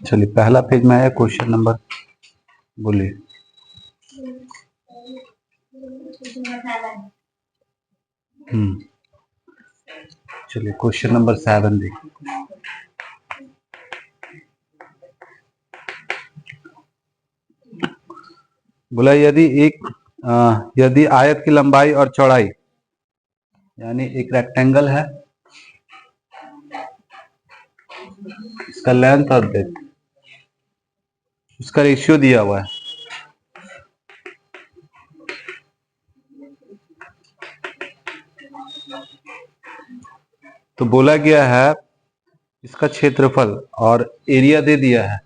चलिए पहला पेज में आया क्वेश्चन नंबर, बोलिए। चलिए क्वेश्चन नंबर 7 देखिए। बोला यदि आयत की लंबाई और चौड़ाई, यानी एक रेक्टेंगल है, इसका लेंथ और ब्रेथ, उसका रेशियो दिया हुआ है। तो बोला गया है इसका क्षेत्रफल और एरिया दे दिया है।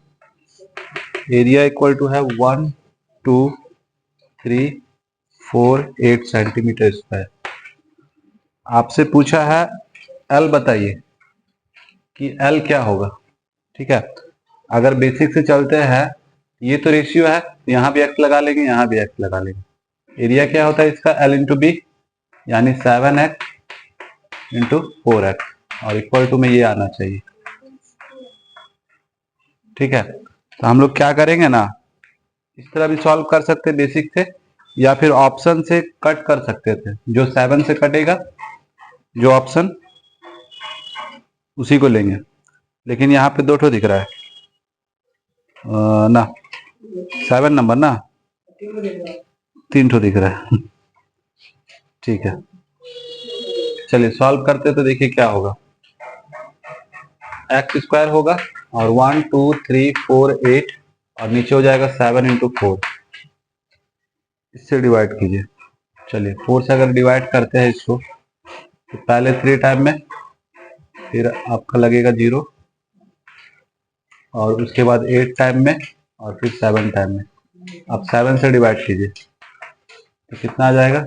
एरिया इक्वल टू है 1 2 3 4 8 सेंटीमीटर स्क्वायर। आपसे पूछा है एल बताइए कि एल क्या होगा। ठीक है, अगर बेसिक से चलते हैं, ये तो रेशियो है, यहां भी एक्स लगा लेंगे, यहां भी एक्स लगा लेंगे। एरिया क्या होता है इसका, एल इंटू बी, यानी 7x इंटू 4x, और इक्वल टू में ये आना चाहिए। ठीक है, तो हम लोग क्या करेंगे ना, इस तरह भी सॉल्व कर सकते बेसिक से, या फिर ऑप्शन से कट कर सकते थे। जो 7 से कटेगा, जो ऑप्शन, उसी को लेंगे। लेकिन यहाँ पे 2 ठो दिख रहा है ना, 7 नंबर ना, 3 ठो दिख रहा है। ठीक है, चलिए सॉल्व करते तो देखिए क्या होगा। एक्स स्क्वायर होगा और 1 2 3 4 8 और नीचे हो जाएगा 7 इंटू 4। इससे डिवाइड कीजिए। चलिए 4 से अगर डिवाइड करते हैं इसको, तो पहले 3 टाइम में, फिर आपका लगेगा 0, और उसके बाद 8 टाइम में, और फिर 7 टाइम में। अब 7 से डिवाइड कीजिए तो कितना आ जाएगा,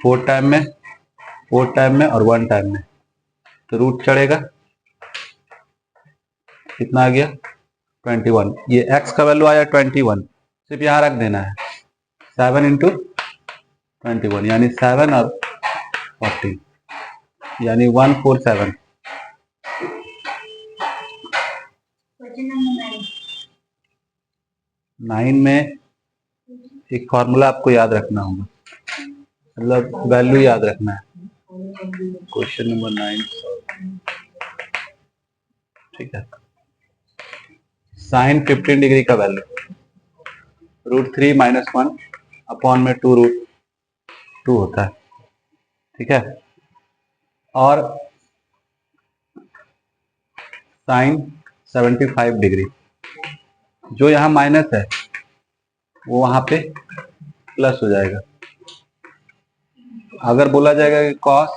4 टाइम में, 4 टाइम में और 1 टाइम में, तो रूट चढ़ेगा, कितना आ गया 21। ये x का वैल्यू आया 21, सिर्फ यहाँ रख देना है 7 इंटू 21, यानी 7 और 40, यानी 147। नाइन में एक फॉर्मूला आपको याद रखना होगा, मतलब वैल्यू याद रखना है। क्वेश्चन नंबर 9, ठीक है। साइन 15 डिग्री का वैल्यू √3 - 1 अपॉन में 2√2 होता है। ठीक है, और साइन 75 डिग्री, जो यहाँ माइनस है वो वहां पे प्लस हो जाएगा। अगर बोला जाएगा कि कॉस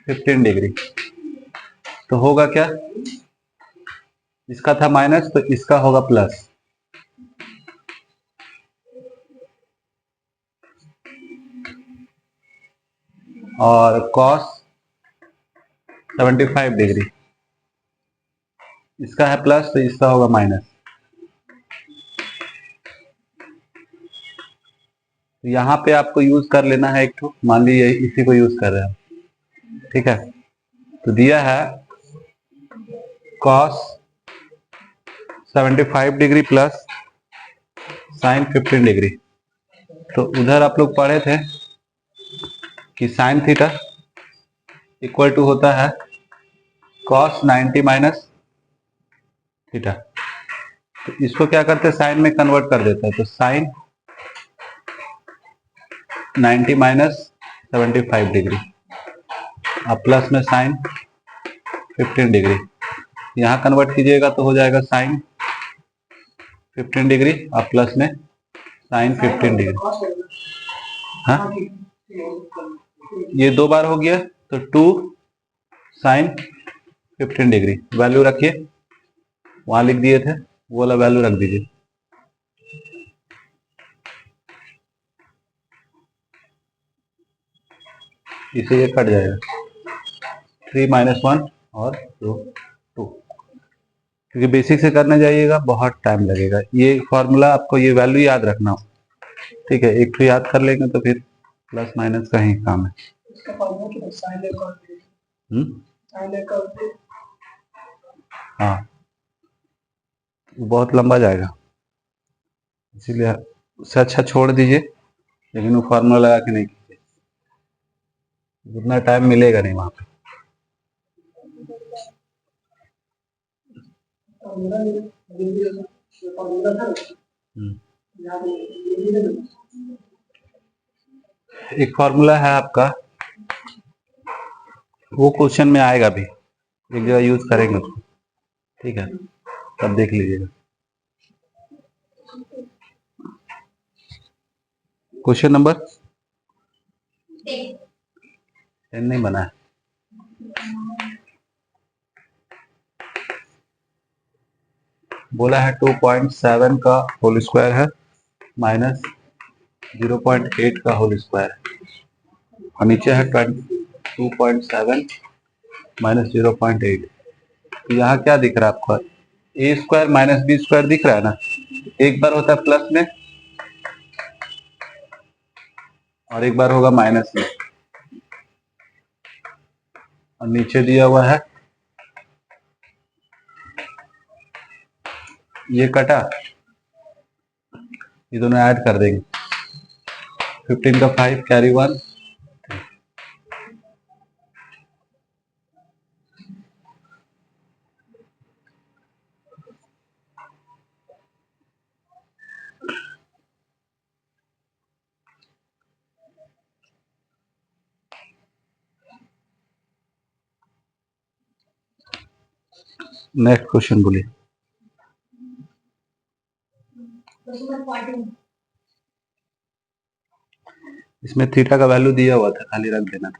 15 डिग्री, तो होगा क्या, इसका था माइनस तो इसका होगा प्लस। और कॉस 75 डिग्री, इसका है प्लस तो इसका होगा माइनस। तो यहाँ पे आपको यूज कर लेना है एक तो, मान लीजिए इसी को यूज कर रहे हैं। ठीक है, तो दिया है cos 75 degree plus sign 15 degree. तो उधर आप लोग पढ़े थे कि साइन थीटा इक्वल टू होता है कॉस 90 माइनस थीटा। तो इसको क्या करते हैं, साइन में कन्वर्ट कर देता है, तो साइन 90 माइनस 75 डिग्री, अब प्लस में साइन 15 डिग्री, यहाँ कन्वर्ट कीजिएगा तो हो जाएगा साइन 15 डिग्री और प्लस में साइन 15 डिग्री। हाँ, ये 2 बार हो गया तो 2 साइन 15 डिग्री। वैल्यू रखिए, वहां लिख दिए थे वो वाला वैल्यू रख दीजिए। इसे ये कट जाएगा, 3 - 1 और 2 2, क्योंकि बेसिक से करने जाइएगा बहुत टाइम लगेगा। ये फॉर्मूला आपको ये वैल्यू याद रखना हो, ठीक है। एक तो याद कर लेंगे तो फिर प्लस माइनस का ही काम है। हाँ, बहुत लंबा जाएगा, इसीलिए उससे अच्छा छोड़ दीजिए, लेकिन वो फार्मूला लगा के नहीं कीजिए, उतना टाइम मिलेगा नहीं वहां पे। एक फार्मूला है आपका, वो क्वेश्चन में आएगा भी, एक जगह यूज करेंगे उसको, ठीक है, तब देख लीजिएगा। क्वेश्चन नंबर 10 नहीं बना है। बोला है 2.7 का होल स्क्वायर है माइनस 0.8 का होल स्क्वायर है, और नीचे है 2.7 माइनस 0.8। तो यहाँ क्या दिख रहा है आपका, ए स्क्वायर माइनस बी स्क्वायर दिख रहा है ना, एक बार होता है प्लस में और एक बार होगा माइनस में, और नीचे दिया हुआ है ये कटा, ये दोनों ऐड कर देंगे, 15 का 5 कैरी 1। नेक्स्ट क्वेश्चन बोलिए। इसमें थीटा का वैल्यू दिया हुआ था, खाली रख देना था।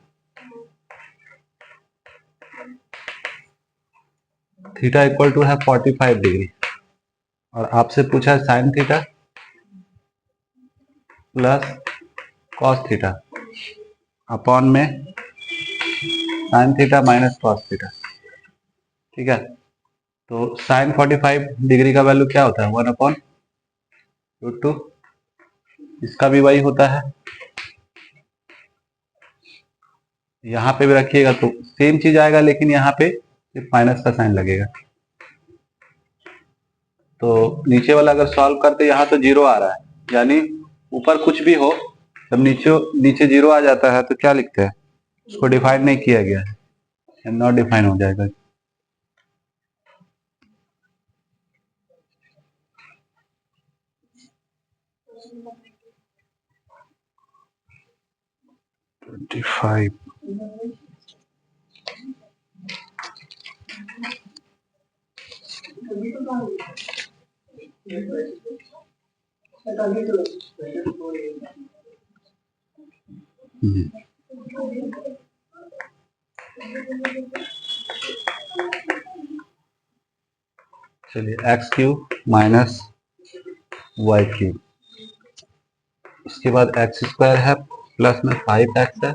थीटा इक्वल टू है 45 डिग्री, और आपसे पूछा है sine theta plus cos theta upon में sine theta minus cos theta, ठीक है। तो साइन 45 डिग्री का वैल्यू क्या होता है, 1/√2, इसका भी वही होता है, यहाँ पे भी रखिएगा तो सेम चीज आएगा, लेकिन यहाँ पे सिर्फ माइनस का साइन लगेगा। तो नीचे वाला अगर सॉल्व करते यहाँ तो जीरो आ रहा है, यानी ऊपर कुछ भी हो जब नीचे जीरो आ जाता है तो क्या लिखते हैं, उसको डिफाइन नहीं किया गया है, नॉट डिफाइन हो जाएगा। फाइव चलिए x³ माइनस y³, उसके बाद x² है, प्लस में 5x है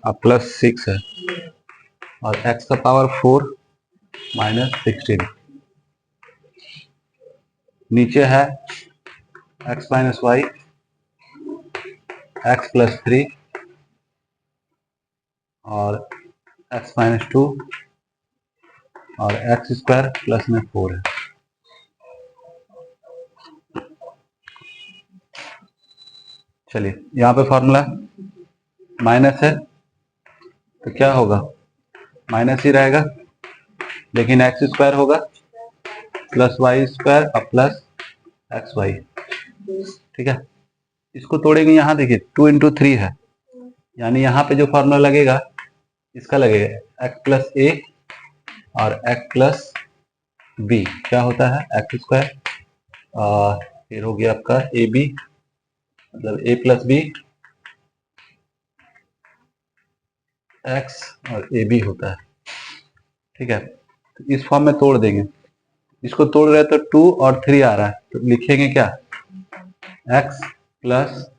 और प्लस 6 है, और x का पावर 4 माइनस 16, नीचे है x minus y, x plus 3 और x माइनस 2 और x² प्लस में 4 है। चलिए यहाँ पे फॉर्मूला माइनस है तो क्या होगा, माइनस ही रहेगा, लेकिन x² होगा प्लस y² और प्लस xy, ठीक है। इसको तोड़ेंगे, यहाँ देखिए 2 × 3 है, यानी यहाँ पे जो फॉर्मूला लगेगा इसका लगेगा x प्लस a और x प्लस b, क्या होता है x² और फिर हो गया आपका ए बी, मतलब a प्लस बी x और ए बी होता है, ठीक है। तो इस फॉर्म में तोड़ देंगे, इसको तोड़ रहे तो 2 और 3 आ रहा है, तो लिखेंगे क्या, x प्लस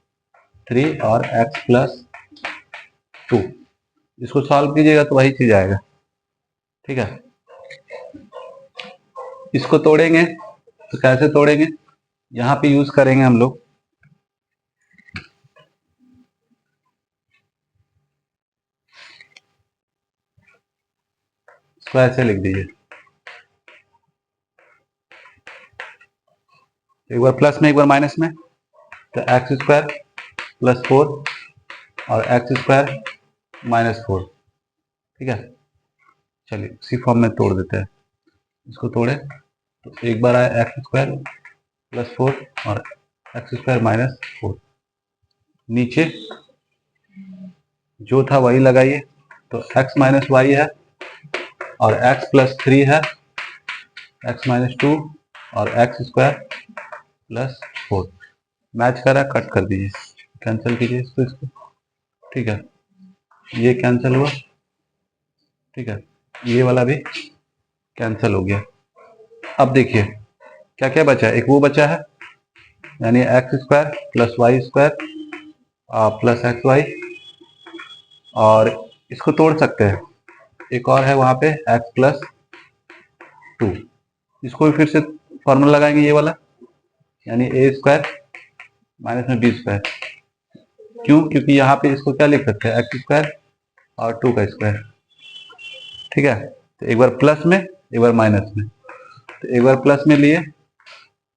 3 और x प्लस 2। इसको सॉल्व कीजिएगा तो वही चीज आएगा। ठीक है, इसको तोड़ेंगे तो कैसे तोड़ेंगे, यहाँ पे यूज करेंगे हम लोग इसको ऐसे लिख दीजिए, एक बार प्लस में एक बार माइनस में, तो एक्स स्क्वायर प्लस 4 और एक्स स्क्वायर माइनस 4। ठीक है, चलिए उसी फॉर्म में तोड़ देते हैं। इसको तोड़े तो एक बार आया एक्स स्क्वायर प्लस 4 और एक्स स्क्वायर माइनस 4, नीचे जो था वही लगाइए, तो x माइनस वाई है और x प्लस 3 है, x माइनस 2 और एक्स स्क्वायर प्लस 4 मैच करा, कट कर दीजिए, कैंसिल कीजिए इसको। ठीक है, ये कैंसिल हुआ। ठीक है, ये वाला भी कैंसिल हो गया। अब देखिए क्या क्या बचा है, एक वो बचा है यानी x square plus y square plus x y, और इसको तोड़ सकते हैं, एक और है वहां पे एक्स प्लस 2, इसको भी फिर से फॉर्मूला लगाएंगे ये वाला, यानी ए स्क्वायर माइनस में बी स्क्वायर। क्यों, क्योंकि यहाँ पे इसको क्या लिख सकते हैं, एक्स स्क्वायर और 2 का स्क्वायर। ठीक है, तो एक बार प्लस में एक बार माइनस में, तो एक बार प्लस में लिए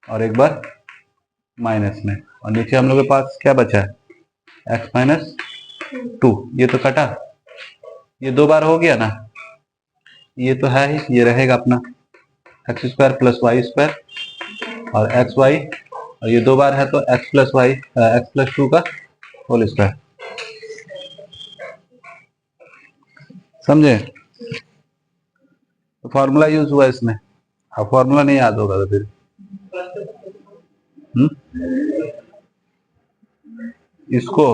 और एक बार माइनस में, और नीचे हम लोग के पास क्या बचा है एक्स माइनस 2, ये तो कटा, ये 2 बार हो गया ना, ये तो है ही, ये रहेगा अपना x square plus y square और एक्स वाई, और ये 2 बार है तो x plus y x plus 2 का होल स्क्वायर। समझे, तो फॉर्मूला यूज हुआ इसमें। अब फॉर्मूला नहीं याद होगा तो फिर इसको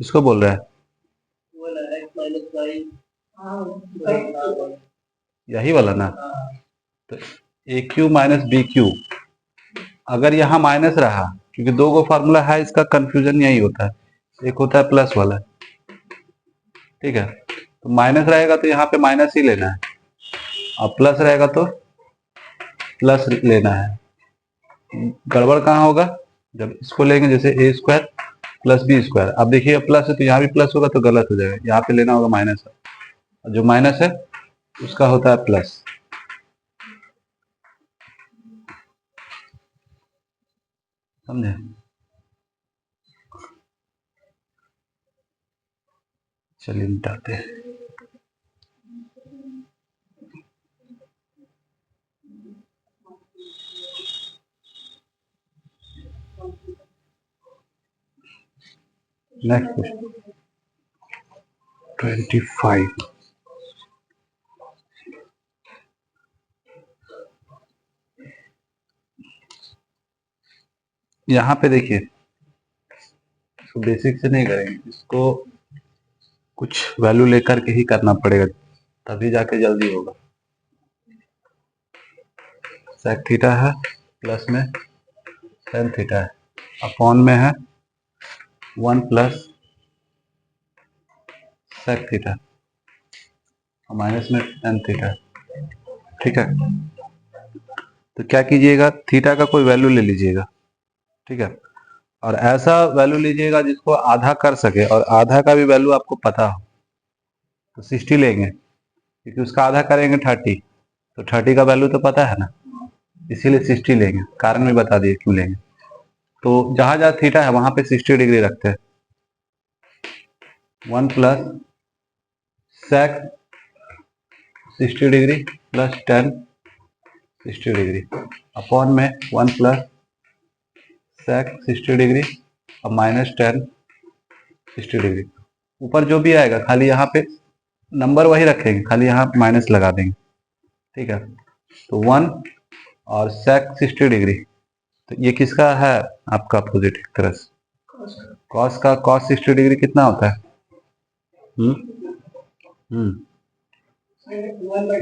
इसको बोल रहा है यही वाला ना, तो ए क्यू माइनस बी क्यू, अगर यहाँ माइनस रहा, क्योंकि 2 गो फार्मूला है, इसका कंफ्यूजन यही होता है, एक होता है प्लस वाला। ठीक है, तो माइनस रहेगा तो यहाँ पे माइनस ही लेना है, और प्लस रहेगा तो प्लस लेना है। गड़बड़ कहाँ होगा, जब इसको लेंगे जैसे ए स्क्वायर प्लस बी स्क्वायर, अब देखिए प्लस है तो यहाँ भी प्लस होगा तो गलत हो जाएगा, यहाँ पे लेना होगा माइनस, और जो माइनस है उसका होता है प्लस। समझे, चलिए मिटाते हैं। Next question 25। यहाँ पे देखिए, इसको बेसिक से नहीं करेंगे, इसको कुछ वैल्यू लेकर के ही करना पड़ेगा, तभी जाके जल्दी होगा। सेक थीटा है, प्लस में टेन थीटा है, अपॉन में है 1 प्लस सेक थीटा और माइनस में टेन थीटा। ठीक है, तो क्या कीजिएगा, थीटा का कोई वैल्यू ले लीजिएगा। ठीक है, और ऐसा वैल्यू लीजिएगा जिसको आधा कर सके, और आधा का भी वैल्यू आपको पता हो, तो 60 लेंगे, क्योंकि उसका आधा करेंगे 30, तो 30 का वैल्यू तो पता है ना, इसीलिए 60 लेंगे, कारण भी बता दिए क्यों लेंगे। तो जहां जहां थीटा है वहां पे 60 डिग्री रखते हैं, 1 plus sec 60 degree plus tan 60 degree, upon में 1 प्लस सेक 60 डिग्री और माइनस टेन 60 डिग्री। ऊपर जो भी आएगा खाली यहाँ पे नंबर वही रखेंगे, खाली यहाँ माइनस लगा देंगे। ठीक है, तो 1 और सेक 60 डिग्री, तो ये किसका है आपका अपोजिट एक तरह से, कॉस का, कॉस 60 डिग्री कितना होता है,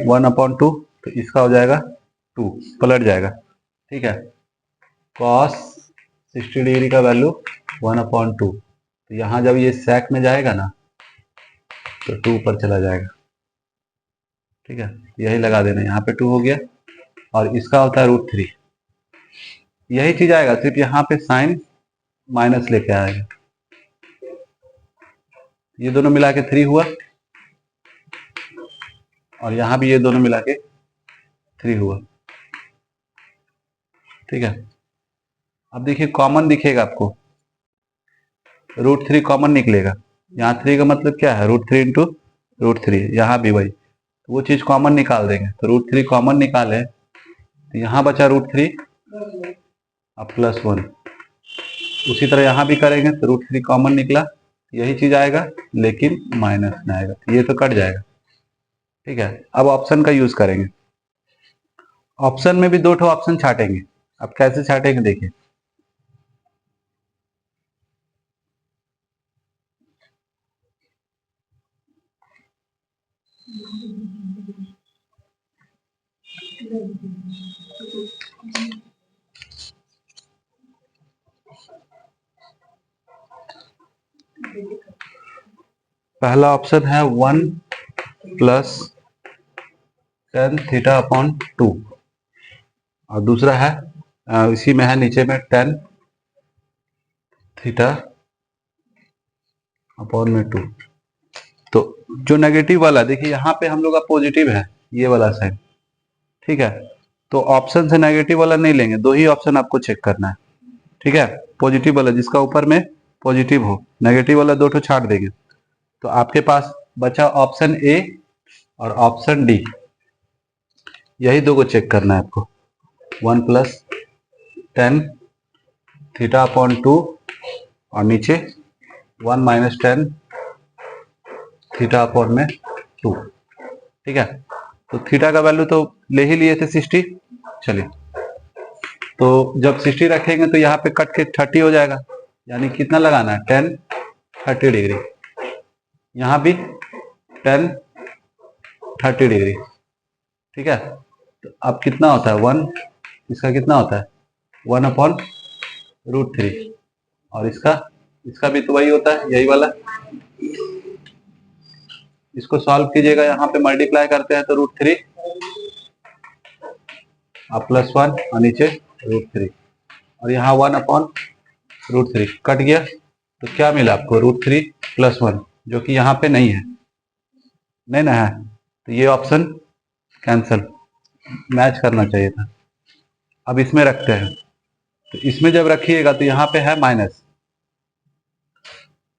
1/2, तो इसका हो जाएगा 2, पलट जाएगा। ठीक है, कॉस 60 डिग्री का वैल्यू 1/2, तो यहाँ जब ये सेक में जाएगा ना, तो 2 ऊपर चला जाएगा। ठीक है, यही लगा देना, यहाँ पे 2 हो गया और इसका होता है √3। यही चीज आएगा, सिर्फ यहाँ पे साइन माइनस लेके आएगा। ये दोनों मिला के 3 हुआ और यहाँ भी ये दोनों मिला के 3 हुआ। ठीक है, अब देखिए कॉमन दिखेगा आपको, √3 कॉमन निकलेगा। यहाँ 3 का मतलब क्या है, √3 इंटू √3। यहाँ भी वही, तो वो चीज कॉमन निकाल देंगे। तो √3 कॉमन निकाले तो यहाँ बचा √3 अब +1। उसी तरह यहाँ भी करेंगे तो √3 कॉमन निकला, यही चीज आएगा लेकिन माइनस में आएगा, ये तो कट जाएगा। ठीक है, अब ऑप्शन का यूज करेंगे। ऑप्शन में भी 2 ठो ऑप्शन छाटेंगे। अब कैसे छाटेंगे देखिए, पहला ऑप्शन है 1 + tan θ/2 और दूसरा है इसी में है नीचे में tan θ/2। तो जो नेगेटिव वाला देखिए, यहाँ पे हम लोग का पॉजिटिव है ये वाला साइन। ठीक है, तो ऑप्शन से नेगेटिव वाला नहीं लेंगे, 2 ही ऑप्शन आपको चेक करना है। ठीक है, पॉजिटिव वाला जिसका ऊपर में पॉजिटिव हो, नेगेटिव वाला 2 ठो छाट देंगे। तो आपके पास बचा ऑप्शन ए और ऑप्शन डी, यही 2 को चेक करना है आपको। 1 + tan θ/2 और नीचे 1 - tan θ/2। ठीक है, तो थीटा का वैल्यू तो ले ही लिए थे 60। चलिए, तो जब 60 रखेंगे तो यहाँ पे कट के 30 हो जाएगा, यानी कितना लगाना है, tan 30 डिग्री। यहाँ भी tan 30 डिग्री। ठीक है, तो अब कितना होता है 1, इसका कितना होता है 1/√3 और इसका भी तो वही होता है, यही वाला। इसको सॉल्व कीजिएगा, यहाँ पे मल्टीप्लाई करते हैं तो √3 अब +1 और नीचे √3 और यहाँ 1/√3 कट गया। तो क्या मिला आपको, √3 + 1, जो कि यहाँ पे नहीं है, नहीं ना है, तो ये ऑप्शन कैंसल, मैच करना चाहिए था। अब इसमें रखते हैं, तो इसमें जब रखिएगा तो यहाँ पे है माइनस,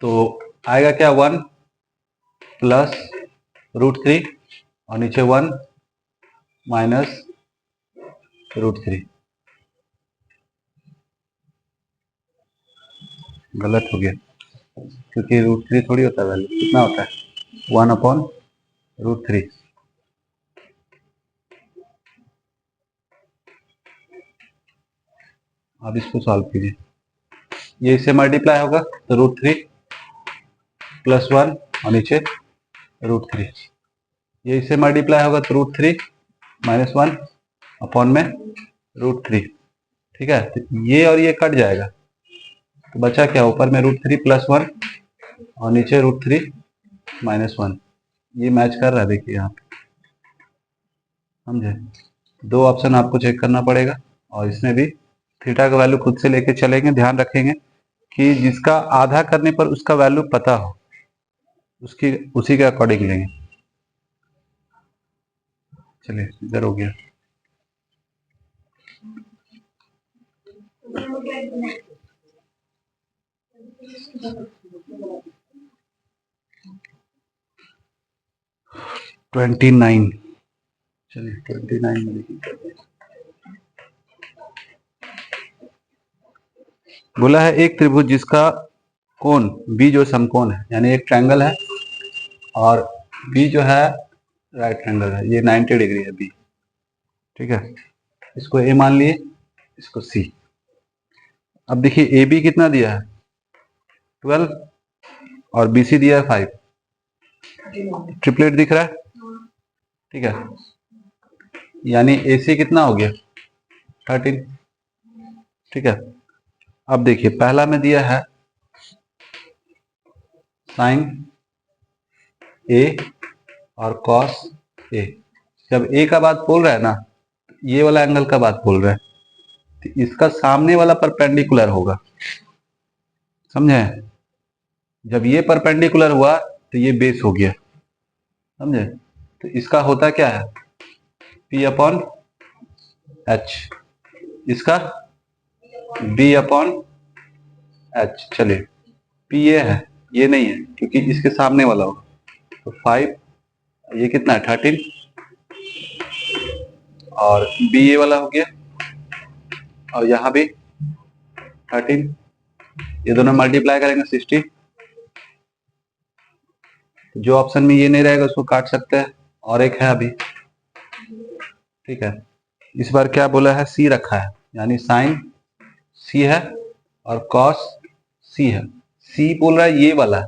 तो आएगा क्या 1 + √3 और नीचे 1 - √3। गलत हो गया, क्योंकि √3 थोड़ी होता है वैल्यू, कितना होता है 1/√3। अब इसको सॉल्व कीजिए, ये इससे मल्टीप्लाई होगा तो √3 + 1 और नीचे √3, ये इससे मल्टीप्लाई होगा तो √3 - 1 अपॉन में √3। ठीक है, तो ये और ये कट जाएगा, तो बचा क्या, ऊपर में √3 + 1 और नीचे √3 - 1। ये मैच कर रहा है, देखिए यहाँ पे, समझे। 2 ऑप्शन आपको चेक करना पड़ेगा और इसमें भी थीटा का वैल्यू खुद से लेके चलेंगे, ध्यान रखेंगे कि जिसका आधा करने पर उसका वैल्यू पता हो, उसी के अकॉर्डिंग लेंगे। चलिए, इधर हो गया। ट्वेंटी 29, चलिए 29 में देखिए, बोला है एक त्रिभुज जिसका कोण बी जो समकोण है, यानी एक ट्रायंगल है और बी जो है राइट ट्रायंगल है, ये 90 डिग्री है बी। ठीक है, इसको ए मान लिए, इसको सी। अब देखिए ए बी कितना दिया है 12 और बी सी दिया है 5, ट्रिपलेट दिख रहा है। ठीक है, यानी ए सी कितना हो गया 13। ठीक है, अब देखिए पहला में दिया है साइन ए और कॉस ए। जब ए का बात बोल रहा है ना, ये वाला एंगल का बात बोल रहा है, तो इसका सामने वाला परपेंडिकुलर होगा, समझे? जब ये परपेंडिकुलर हुआ तो ये बेस हो गया, समझे? तो इसका होता क्या है, P अपॉन एच, इसका B अपॉन एच। चलिए, P ये है, ये नहीं है क्योंकि इसके सामने वाला होगा, तो 5, ये कितना है 13, और B ये वाला हो गया, और यहाँ भी 13, ये दोनों मल्टीप्लाई करेंगे 60। जो ऑप्शन में ये नहीं रहेगा उसको काट सकते हैं, और एक है अभी, ठीक है। इस बार क्या बोला है, सी रखा है, यानी साइन सी है और कॉस सी है। सी बोल रहा है ये वाला,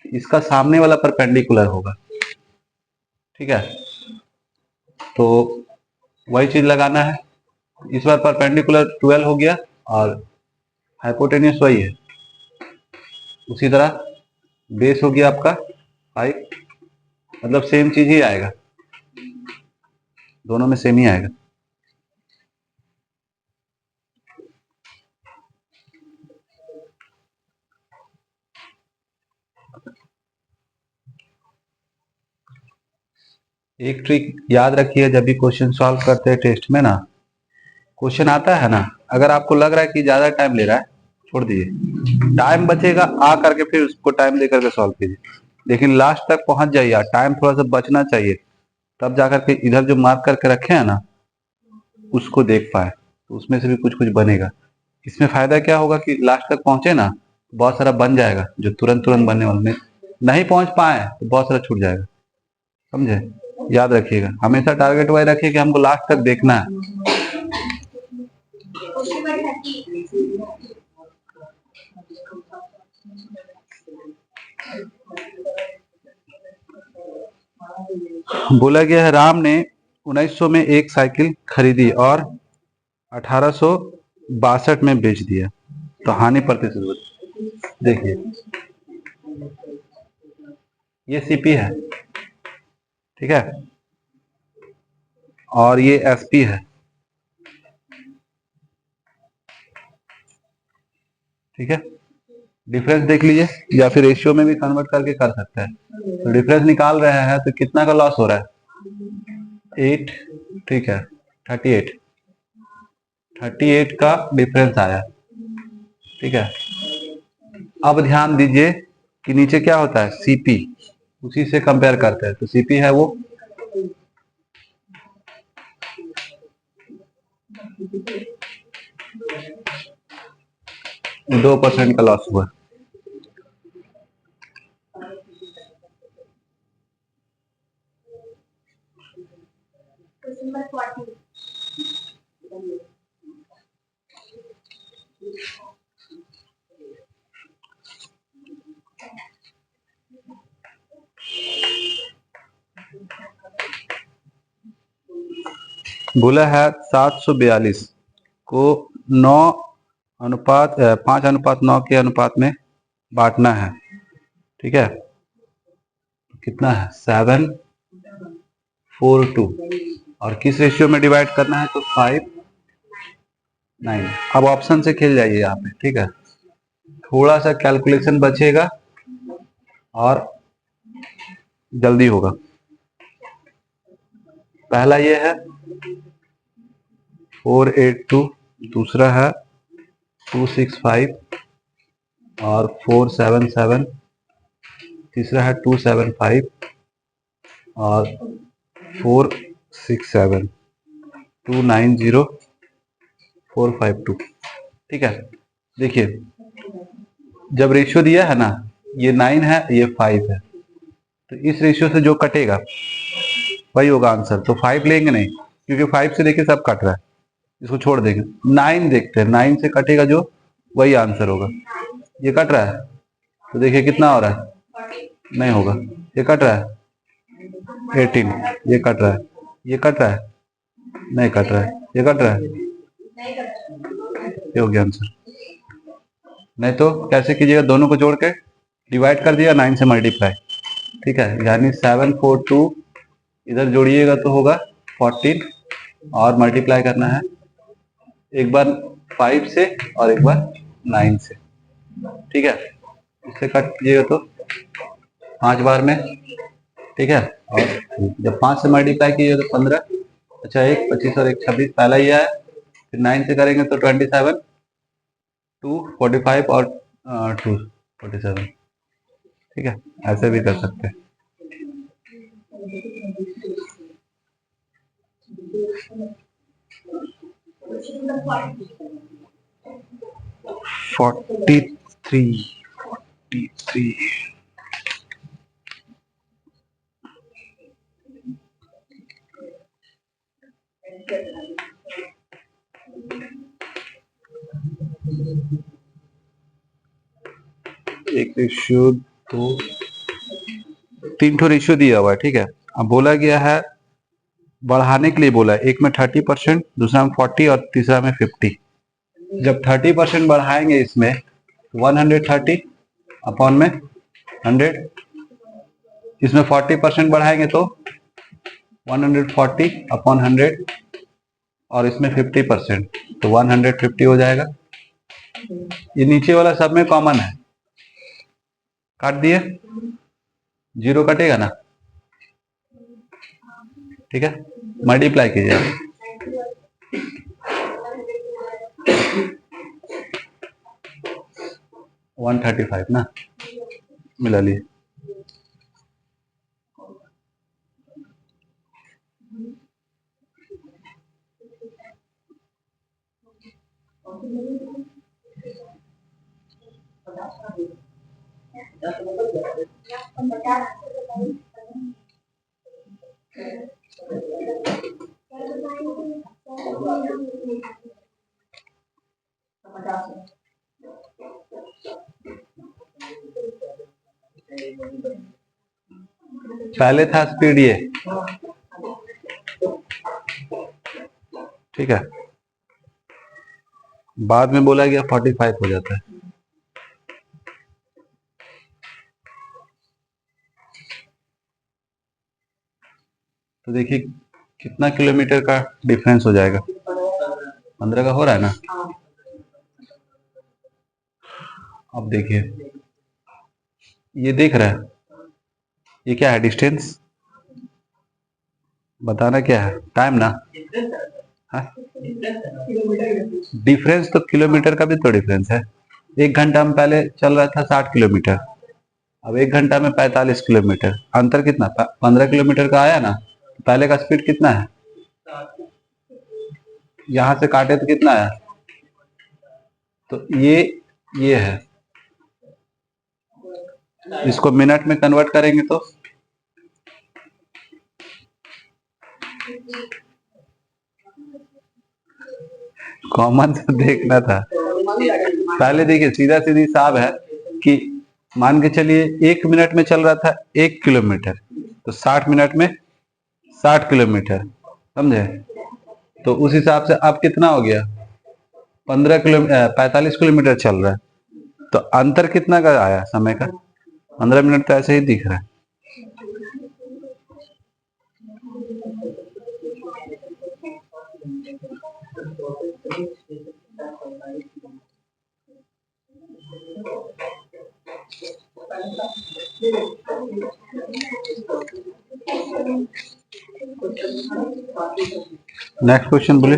इसका सामने वाला परपेंडिकुलर होगा, ठीक है। तो वही चीज लगाना है। इस बार परपेंडिकुलर 12 हो गया और हाइपोटेन्यूस वही है, उसी तरह बेस हो गया आपका 5, मतलब सेम चीज ही आएगा, दोनों में सेम ही आएगा। एक ट्रिक याद रखिए, जब भी क्वेश्चन सॉल्व करते हैं टेस्ट में ना, क्वेश्चन आता है ना, अगर आपको लग रहा है कि ज्यादा टाइम ले रहा है, छोड़ दीजिए, टाइम बचेगा आ करके फिर उसको टाइम दे करके सॉल्व कीजिए, लेकिन लास्ट तक पहुंच जाइए, टाइम थोड़ा सा बचना चाहिए, तब जाकर के इधर जो मार्क करके रखे हैं ना उसको देख पाए, तो उसमें से भी कुछ कुछ बनेगा। इसमें फायदा क्या होगा कि लास्ट तक पहुंचे ना, बहुत सारा बन जाएगा, जो तुरंत तुरंत बनने वाला नहीं पहुंच पाए तो बहुत सारा छूट जाएगा, समझे? याद रखिएगा, हमेशा टारगेट वाइज रखिए कि हमको लास्ट तक देखना है। बोला गया है राम ने 1900 में एक साइकिल खरीदी और 1862 में बेच दिया, तो हानि प्रतिशत देखिए, ये सीपी है, ठीक है, और ये एसपी है, ठीक है। डिफरेंस देख लीजिए, या फिर रेशियो में भी कन्वर्ट करके कर सकते हैं। तो डिफरेंस निकाल रहे हैं तो कितना का लॉस हो रहा है, 8, ठीक है, 38 का डिफरेंस आया, ठीक है। अब ध्यान दीजिए कि नीचे क्या होता है, सीपी, उसी से कंपेयर करते हैं, तो सीपी है वो 2% का लॉस हुआ। बोला है 742 को 5:9 के अनुपात में बांटना है, ठीक है। कितना है, 7:4:2, और किस रेशियो में डिवाइड करना है, तो 5:9। अब ऑप्शन से खेल जाइए यहाँ पे, ठीक है, थोड़ा सा कैलकुलेशन बचेगा और जल्दी होगा। पहला ये है 482, दूसरा है 265 और 477, तीसरा है 275 और 467, 290, 452, ठीक है। देखिए, जब रेशियो दिया है ना, ये 9 है, ये 5 है, तो इस रेशियो से जो कटेगा वही होगा आंसर। तो 5 लेंगे नहीं, क्योंकि 5 से देखिए सब कट रहा है, इसको छोड़ देंगे। 9 देखते हैं, 9 से कटेगा जो, वही आंसर होगा। ये कट रहा है तो देखिए कितना हो रहा है, नहीं होगा। ये कट रहा है 18, ये कट रहा है, ये कट रहा है, नहीं कट रहा है, ये कट रहा है, ये हो गया आंसर। नहीं तो कैसे कीजिएगा, दोनों को जोड़ के डिवाइड कर दिया, 9 से मल्टीप्लाई, ठीक है, यानी 742 इधर जोड़िएगा तो होगा 14 और मल्टीप्लाई करना है एक बार 5 से और एक बार 9 से। ठीक है, इससे काट कीजिएगा तो 5 बार में। ठीक है, और जब 5 से मल्टीप्लाई कीजिएगा तो 15, अच्छा 1 25 और 1 26, पहला ही है। फिर 9 से करेंगे तो 27, 2 45 और 2 47। ठीक है, ऐसे भी कर सकते हैं। फोर्टी थ्री एक रेशियो दो 3 ठो रेशियो दिया हुआ है। ठीक है, अब बोला गया है बढ़ाने के लिए बोला है, एक में 30%, दूसरा में 40 और तीसरा में 50। जब 30% बढ़ाएंगे इसमें 130 अपॉन में 100, इसमें 40% बढ़ाएंगे तो 140 अपॉन 100 और इसमें 50% तो 150 हो जाएगा। ये नीचे वाला सब में कॉमन है, काट दिए, 0 कटेगा ना। ठीक है, मल्टीप्लाई कीजिए, 135 ना, मिला लिए। पहले था स्पीड ये, ठीक है, बाद में बोला गया 45 हो जाता है। तो देखिए कितना किलोमीटर का डिफरेंस हो जाएगा, 15 का हो रहा है ना। अब देखिए ये देख रहा है, ये क्या है, डिस्टेंस बताना क्या है, टाइम ना। डिफरेंस तो किलोमीटर का भी तो डिफरेंस है। 1 घंटा में पहले चल रहा था 60 किलोमीटर, अब 1 घंटा में 45 किलोमीटर, अंतर कितना, 15 किलोमीटर का आया ना। पहले का स्पीड कितना है, यहां से काटे तो कितना है, तो ये है। इसको मिनट में कन्वर्ट करेंगे तो कॉमन तो देखना था। पहले देखिए सीधा सीधी हिसाब है कि मान के चलिए 1 मिनट में चल रहा था 1 किलोमीटर, तो 60 मिनट में 60 किलोमीटर, समझे। तो उस हिसाब से अब कितना हो गया, 45 किलोमीटर चल रहा है, तो अंतर कितना का आया समय का, 15 मिनट तो ऐसे ही दिख रहा है। नेक्स्ट क्वेश्चन बोले,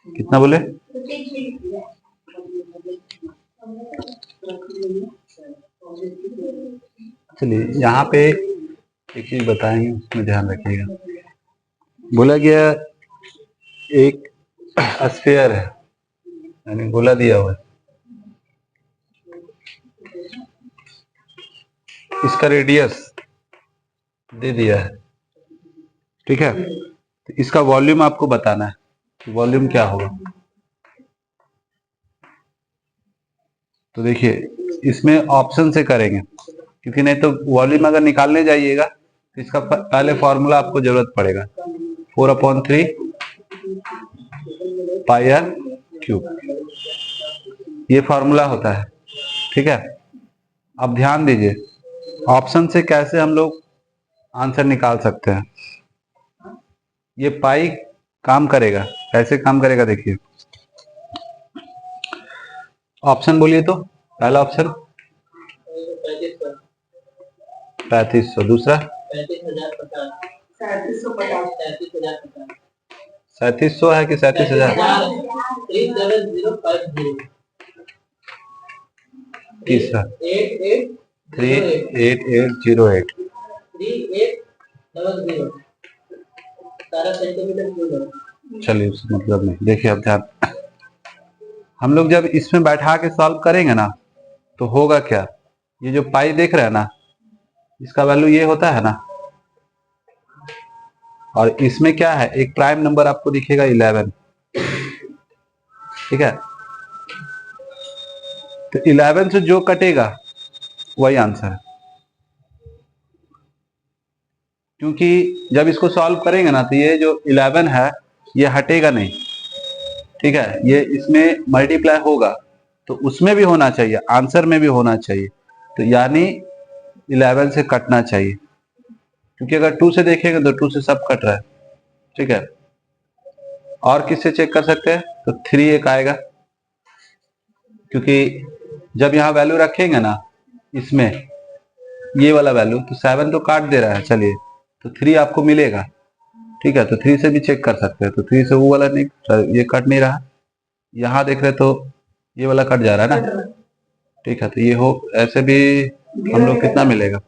कितना बोले, चलिए यहाँ पे एक चीज बताएंगे, उसमें ध्यान रखिएगा। बोला गया एक स्फीयर है, यानी गोला दिया हुआ है, इसका रेडियस दे दिया है, ठीक है। तो इसका वॉल्यूम आपको बताना है, वॉल्यूम क्या होगा। तो देखिए इसमें ऑप्शन से करेंगे, क्योंकि नहीं तो वॉल्यूम अगर निकालने जाइएगा तो इसका पहले फॉर्मूला आपको जरूरत पड़ेगा, 4/3 पाई आर क्यूब, ये फॉर्मूला होता है। ठीक है, अब ध्यान दीजिए ऑप्शन से कैसे हम लोग आंसर निकाल सकते हैं। ये पाई काम करेगा, कैसे काम करेगा देखिए। ऑप्शन बोलिए तो, पहला ऑप्शन 3500, दूसरा 3700 है कि 37,000, तीसरा 38808, चलिए मतलब नहीं। देखिए अब ध्यान, हम लोग जब इसमें बैठा के सॉल्व करेंगे ना तो होगा क्या, ये जो पाई देख रहे हैं ना, इसका वैल्यू ये होता है ना, और इसमें क्या है, एक प्राइम नंबर आपको दिखेगा 11। ठीक है, तो 11 से जो कटेगा वही आंसर है, क्योंकि जब इसको सॉल्व करेंगे ना तो ये जो 11 है ये हटेगा नहीं। ठीक है, ये इसमें मल्टीप्लाई होगा तो उसमें भी होना चाहिए, आंसर में भी होना चाहिए, तो यानी 11 से कटना चाहिए, क्योंकि अगर 2 से देखेंगे तो 2 से सब कट रहा है। ठीक है, और किससे चेक कर सकते हैं, तो 3 एक आएगा, क्योंकि जब यहाँ वैल्यू रखेंगे ना इसमें ये वाला वैल्यू, तो 7 तो काट दे रहा है, चलिए तो 3 आपको मिलेगा। ठीक है, तो 3 से भी चेक कर सकते हैं, तो 3 से वो वाला नहीं, ये कट नहीं रहा, यहाँ देख रहे तो ये वाला कट जा रहा है ना। ठीक है, तो ये हो ऐसे भी हम लोग कितना मिलेगा,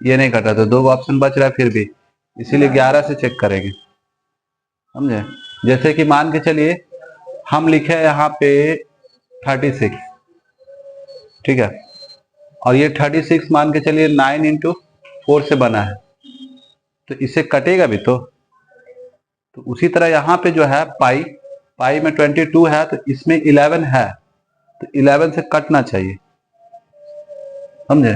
ये नहीं कट रहा, तो 2 ऑप्शन बच रहा है फिर भी, इसीलिए 11 से चेक करेंगे, समझे। जैसे कि मान के चलिए हम लिखे यहाँ पे 36, ठीक है, और ये 36 मान के चलिए 9 इंटू 4 से बना है, तो इसे कटेगा भी तो उसी तरह यहाँ पे जो है पाई, पाई में 22 है तो इसमें 11 है, तो 11 से कटना चाहिए, समझे,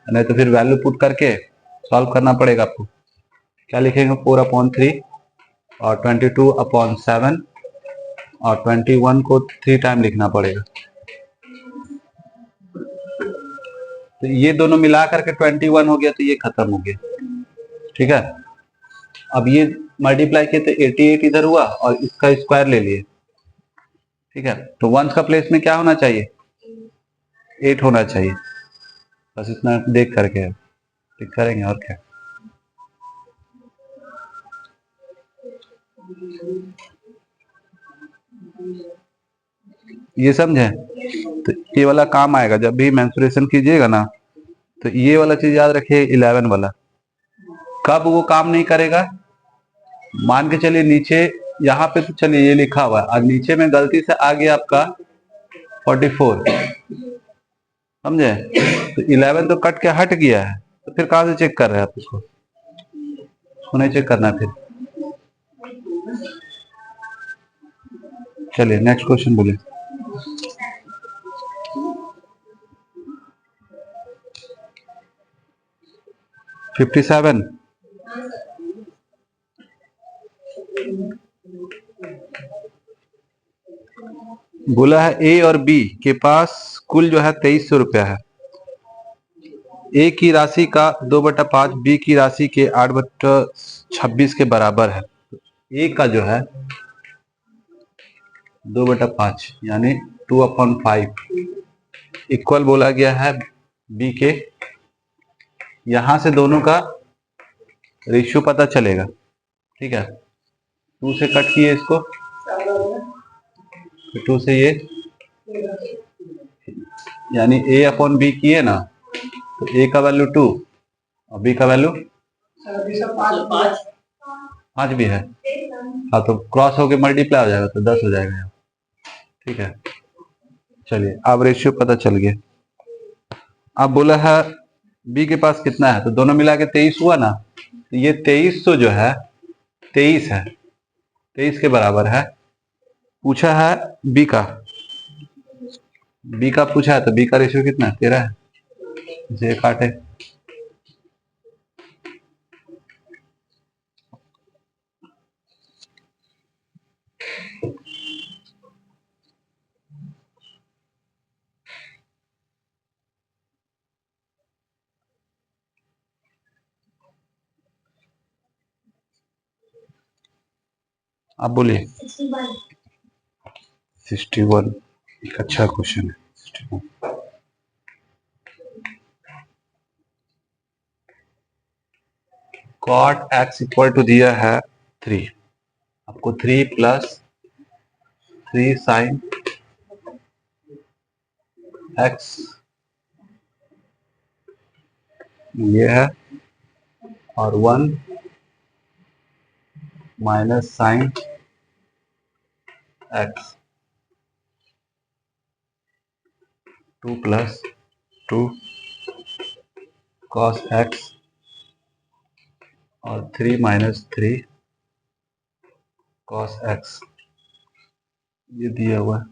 नहीं तो फिर वैल्यू पुट करके सॉल्व करना पड़ेगा आपको। क्या लिखेंगे, 4/3 और 22/7 और 21 को 3 टाइम लिखना पड़ेगा, तो ये दोनों मिला करके 21 हो गया, तो ये खत्म हो गया। ठीक है, अब ये मल्टीप्लाई किए तो 88 इधर हुआ और इसका स्क्वायर ले लिए। ठीक है, तो वंस का प्लेस में क्या होना चाहिए, 8 होना चाहिए, बस इतना देख करके ठीक करेंगे और क्या। ये समझे, तो ये वाला काम आएगा जब भी मेंसुरेशन कीजिएगा ना, तो ये वाला चीज याद रखिए, 11 वाला कब वो काम नहीं करेगा, मान के चलिए नीचे यहाँ पे तो चलिए ये लिखा हुआ है और नीचे में गलती से आ गया आपका 44, समझे, तो 11 तो कट के हट गया है, तो फिर कहां से चेक कर रहे हैं आप उसको नहीं चेक करना फिर। चलिए नेक्स्ट क्वेश्चन बोलिए। 57, बोला है ए और बी के पास कुल जो है 2300 रुपया है, ए की राशि का 2/5 बी की राशि के 8/26 के बराबर है। ए का जो है 2/5 यानी 2/5 इक्वल बोला गया है बी के, यहां से दोनों का रेशियो पता चलेगा। ठीक है, 2 से कट किए इसको, 2 से ये, यानी ए अपॉन बी किए ना, तो ए का वैल्यू 2 और बी का वैल्यू 5 भी है, हाँ तो क्रॉस होके मल्टीप्लाई हो जाएगा तो 10 हो जाएगा। ठीक है, चलिए अब रेशियो पता चल गया। अब बोला है बी के पास कितना है, तो दोनों मिला के 23 हुआ ना, तो ये 2300 जो है 23 है, 23 के बराबर है। पूछा है बी का, बी का पूछा है तो बी का रेशियो कितना है, 13 है, इसे काटे, आप बोलिए। 61 एक अच्छा क्वेश्चन है। 61 cot x इक्वल टू दिया है 3, आपको 3 प्लस 3 साइन x ये है और 1 minus sine x 2 plus 2 cos x और 3 माइनस 3 cos x ये दिया हुआ है।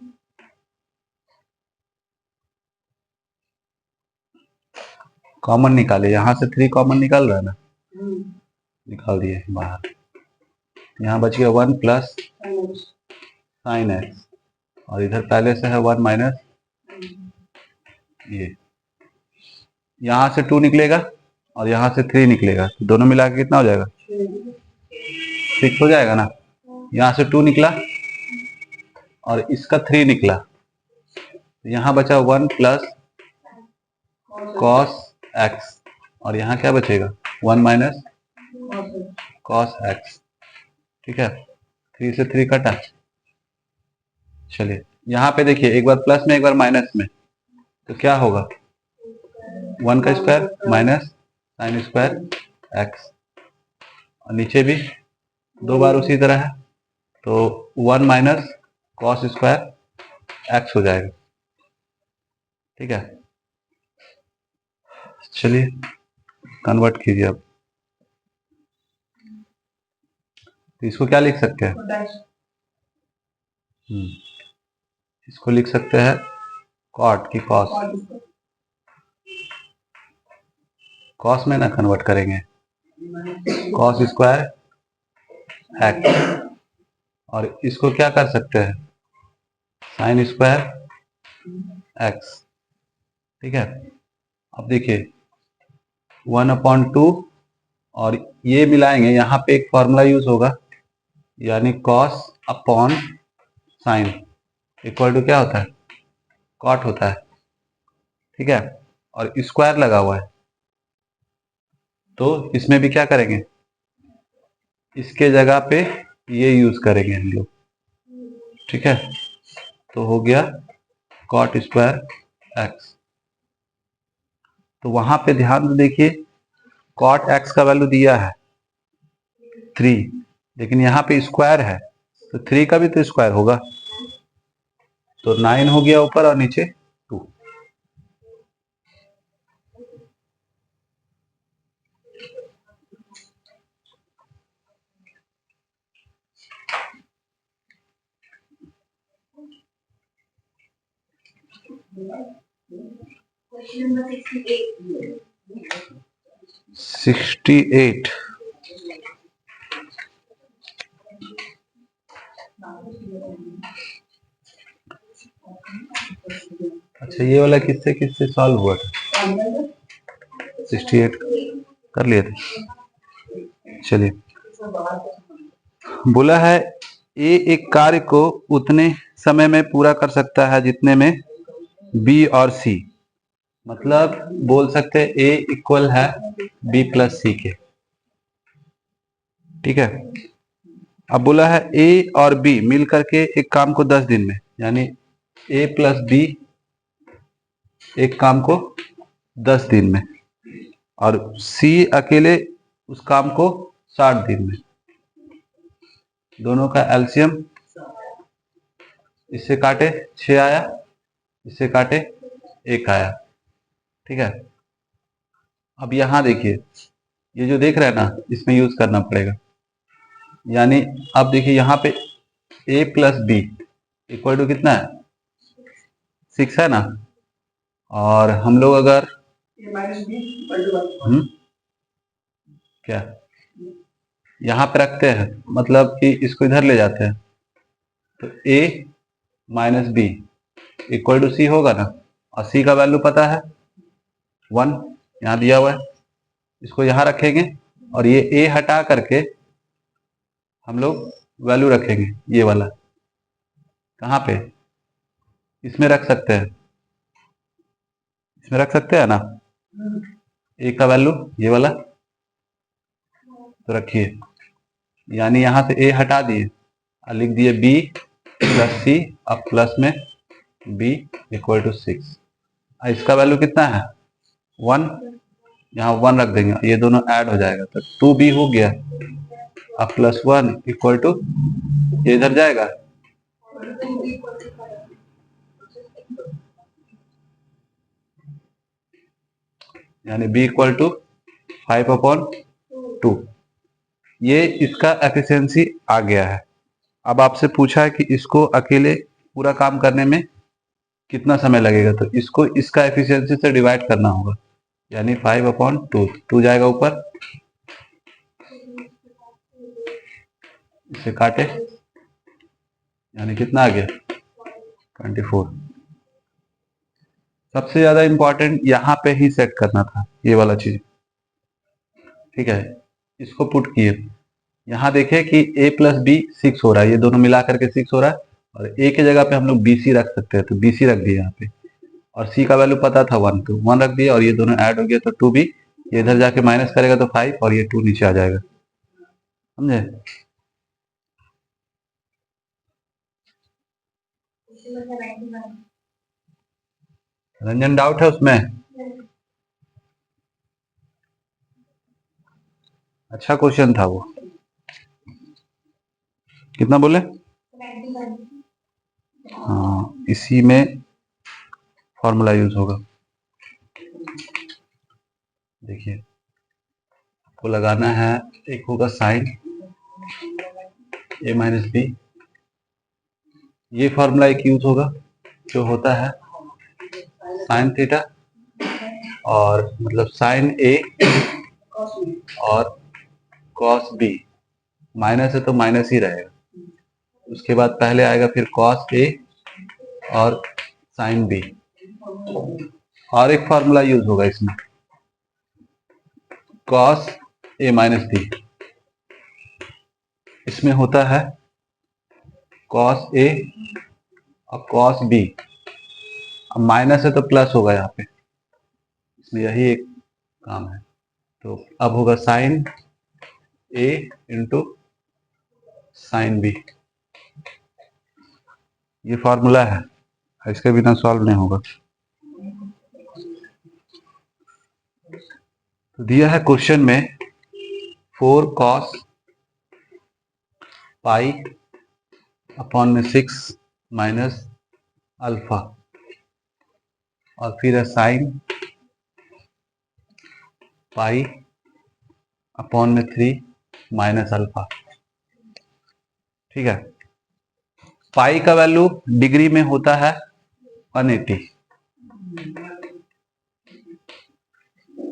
कॉमन निकाले, यहां से 3 कॉमन निकाल रहा है ना, निकाल दिए बाहर। यहाँ बच गया 1 प्लस साइन एक्स और इधर पहले से है 1 माइनस ये, यहाँ से 2 निकलेगा और यहाँ से 3 निकलेगा, तो दोनों मिला के कितना हो जाएगा 6 हो जाएगा ना। यहाँ से 2 निकला और इसका 3 निकला, तो यहाँ बचा 1 प्लस कॉस एक्स और यहाँ क्या बचेगा 1 माइनस कॉस एक्स। ठीक है, 3 से 3 कटा। चलिए यहाँ पे देखिए, एक बार प्लस में एक बार माइनस में, तो क्या होगा 1 का square minus sine square x और नीचे भी 2 बार उसी तरह है, तो 1 माइनस कॉस स्क्वायर एक्स हो जाएगा। ठीक है, चलिए कन्वर्ट कीजिए अब। तो इसको क्या लिख सकते हैं, इसको लिख सकते हैं कॉट की कॉस, कॉस में ना कन्वर्ट करेंगे कॉस स्क्वायर एक्स और इसको क्या कर सकते हैं साइन स्क्वायर एक्स। ठीक है, अब देखिए 1/2 और ये मिलाएंगे, यहाँ पे एक फॉर्मूला यूज होगा, यानी cos upon sine equal to क्या होता है कॉट होता है। ठीक है, और स्क्वायर लगा हुआ है, तो इसमें भी क्या करेंगे, इसके जगह पे ये यूज करेंगे हम लोग। ठीक है, तो हो गया कॉट स्क्वायर एक्स। तो वहां पे ध्यान से देखिए, कॉट एक्स का वैल्यू दिया है 3, लेकिन यहाँ पे स्क्वायर है, तो 3 का भी तो स्क्वायर होगा, तो 9 हो गया ऊपर और नीचे 2। Question number 68। अच्छा, ये वाला किससे किससे सॉल्व हुआ था 68 कर लिए थे। चलिए, बोला है ए एक कार्य को उतने समय में पूरा कर सकता है जितने में बी और सी, मतलब बोल सकते हैं ए इक्वल है बी प्लस सी के। ठीक है, अब बोला है ए और बी मिल करके एक काम को 10 दिन में, यानी ए प्लस बी एक काम को 10 दिन में और सी अकेले उस काम को 60 दिन में। दोनों का एलसीएम, इससे काटे 6 आया, इससे काटे 1 आया। ठीक है, अब यहां देखिए, ये जो देख रहे हैं ना, इसमें यूज करना पड़ेगा, यानी अब देखिए यहाँ पे a plus b equal to कितना है 6 है ना, और हम लोग अगर क्या यहाँ पे रखते हैं, मतलब कि इसको इधर ले जाते हैं, तो a minus B equal to C होगा ना, और सी का वैल्यू पता है 1 यहाँ दिया हुआ है, इसको यहाँ रखेंगे और ये a हटा करके हम लोग वैल्यू रखेंगे, ये वाला कहाँ पे, इसमें रख सकते हैं, इसमें रख सकते हैं ना, ए का वैल्यू ये वाला, तो रखिए, यानी यहां से ए हटा दिए और लिख दिए बी प्लस सी, अब प्लस में बी इक्वल टू 6। इसका वैल्यू कितना है 1, यहाँ 1 रख देंगे, ये दोनों ऐड हो जाएगा तो 2b हो गया। अब प्लस 1 इक्वल टू, ये इधर जाएगा, यानी b इक्वल टू 5/2। ये इसका एफिशिएंसी आ गया है। अब आपसे पूछा है कि इसको अकेले पूरा काम करने में कितना समय लगेगा, तो इसको इसका एफिशिएंसी से डिवाइड करना होगा, यानी 5/2, 2 जाएगा ऊपर, इसे काटे, यानी कितना आ गया 24। सबसे ज्यादा इंपॉर्टेंट यहाँ पे ही सेट करना था, ये वाला चीज, ठीक है। इसको पुट किए, यहाँ देखे कि a प्लस बी 6 हो रहा है, ये दोनों मिला करके 6 हो रहा है, और a की जगह पे हम लोग bc रख सकते हैं, तो bc रख दिया यहाँ पे, और c का वैल्यू पता था 1, तो 1 रख दिया, और ये दोनों ऐड हो गया तो 2b, ये इधर जाके माइनस करेगा तो 5, और ये 2 नीचे आ जाएगा, समझे। रंजन डाउट है उसमें, अच्छा क्वेश्चन था वो, कितना बोले, हाँ इसी में फॉर्मूला यूज होगा। देखिए आपको लगाना है, एक होगा साइन a माइनस बी, ये फॉर्मूला एक यूज होगा जो होता है साइन थीटा, और मतलब साइन a और कॉस b, माइनस है तो माइनस ही रहेगा, उसके बाद पहले आएगा फिर कॉस a और साइन b, और एक फॉर्मूला यूज होगा इसमें कॉस a माइनस b, इसमें होता है कॉस a और कॉस b, अब माइनस है तो प्लस होगा यहाँ पे, इसमें यही एक काम है, तो अब होगा sine a into sine b, ये फॉर्मूला है, इसके बिना सॉल्व नहीं होगा। तो दिया है क्वेश्चन में 4 cos पाई अपॉन में 6 माइनस अल्फा, और फिर है साइन पाई अपॉन में 3 माइनस अल्फा, ठीक है। पाई का वैल्यू डिग्री में होता है 180,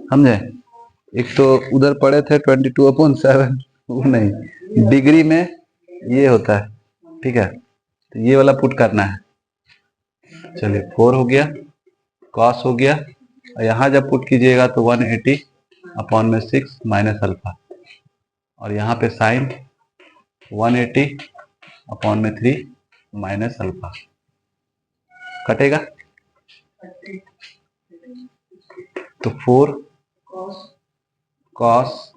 समझे, एक तो उधर पड़े थे 22/7, वो नहीं, डिग्री में ये होता है, ठीक है, तो ये वाला पुट करना है। चलिए 4 हो गया, कॉस हो गया, और यहाँ जब पुट कीजिएगा तो 180 अपॉन में 6 माइनस अल्फा, और यहाँ पे साइन 180 अपॉन में 3 माइनस अल्फा, कटेगा तो 4 कॉस,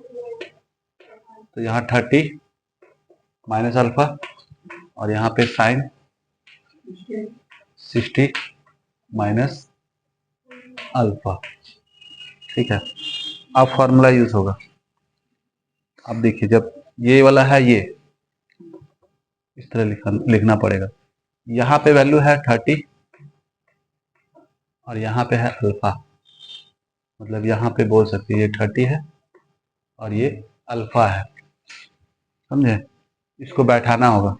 तो यहाँ 30 माइनस अल्फा, और यहाँ पे साइन 60 माइनस अल्फा, ठीक है। अब फॉर्मूला यूज होगा, अब देखिए जब ये वाला है, ये इस तरह लिखना पड़ेगा, यहाँ पे वैल्यू है 30 और यहाँ पे है अल्फा, मतलब यहाँ पे बोल सकते हैं ये 30 है और ये अल्फा है, समझे, इसको बैठाना होगा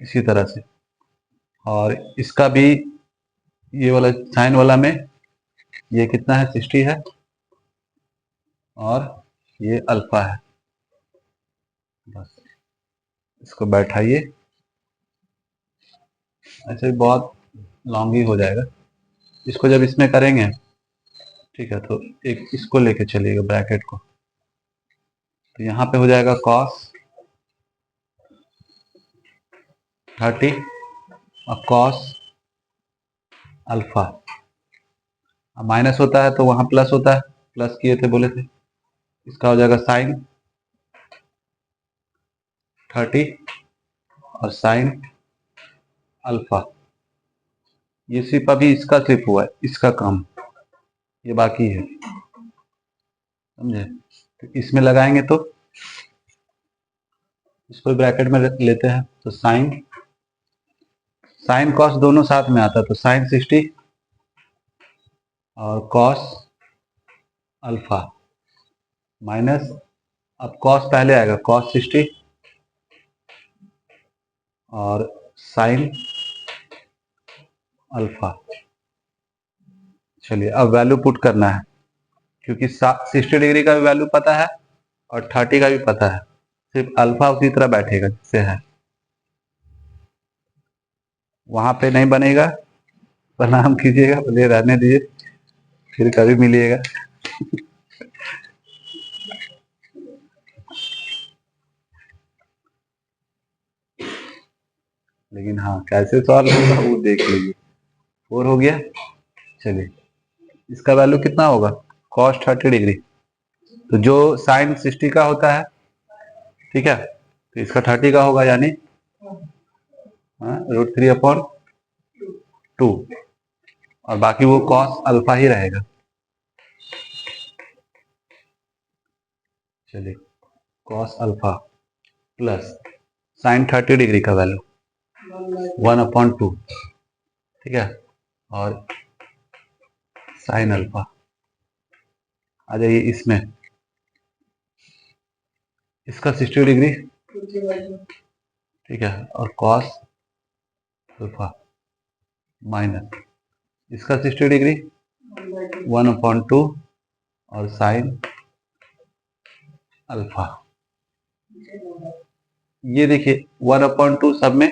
इसी तरह से, और इसका भी ये वाला साइन वाला में ये कितना है 60 है और ये अल्फा है, बस इसको बैठाइए, ऐसे बहुत लॉन्ग ही हो जाएगा, इसको जब इसमें करेंगे, ठीक है, तो एक इसको लेके चलिएगा ब्रैकेट को, तो यहाँ पे हो जाएगा कॉस 30 और कॉस अल्फा। अब माइनस होता है तो वहां प्लस होता है, प्लस किए थे बोले थे, इसका हो जाएगा साइन 30 और साइन अल्फा। ये सिर्फ अभी इसका सिर्फ हुआ है, इसका काम ये बाकी है, समझे। तो इसमें लगाएंगे तो इसको ब्रैकेट में लेते हैं, तो साइन कॉस दोनों साथ में आता है, तो साइन 60 और कॉस अल्फा माइनस, अब कॉस पहले आएगा, कॉस 60 और साइन अल्फा। चलिए अब वैल्यू पुट करना है, क्योंकि 60 डिग्री का भी वैल्यू पता है और 30 का भी पता है, सिर्फ अल्फा उसी तरह बैठेगा जैसे है, वहां पे नहीं बनेगा, प्रणाम कीजिएगा, बोलिए रहने दीजिए, फिर कभी मिलिएगा। लेकिन हाँ कैसे सॉल्व होगा वो देख लीजिए। 4 हो गया। चलिए इसका वैल्यू कितना होगा, कॉस 30 डिग्री, तो जो साइन 60 का होता है, ठीक है, तो इसका 30 का होगा, यानी √3/2 और बाकी वो कॉस अल्फा ही रहेगा। चलिए cos alpha plus sign 30 degree का वैल्यू 1/2, ठीक है, और साइन अल्फा आ जाइए इसमें, इसका 60 डिग्री, ठीक है, और कॉस अल्फा माइनस इसका 60 डिग्री 1/2 और साइन अल्फा। ये देखिए 1/2 सब में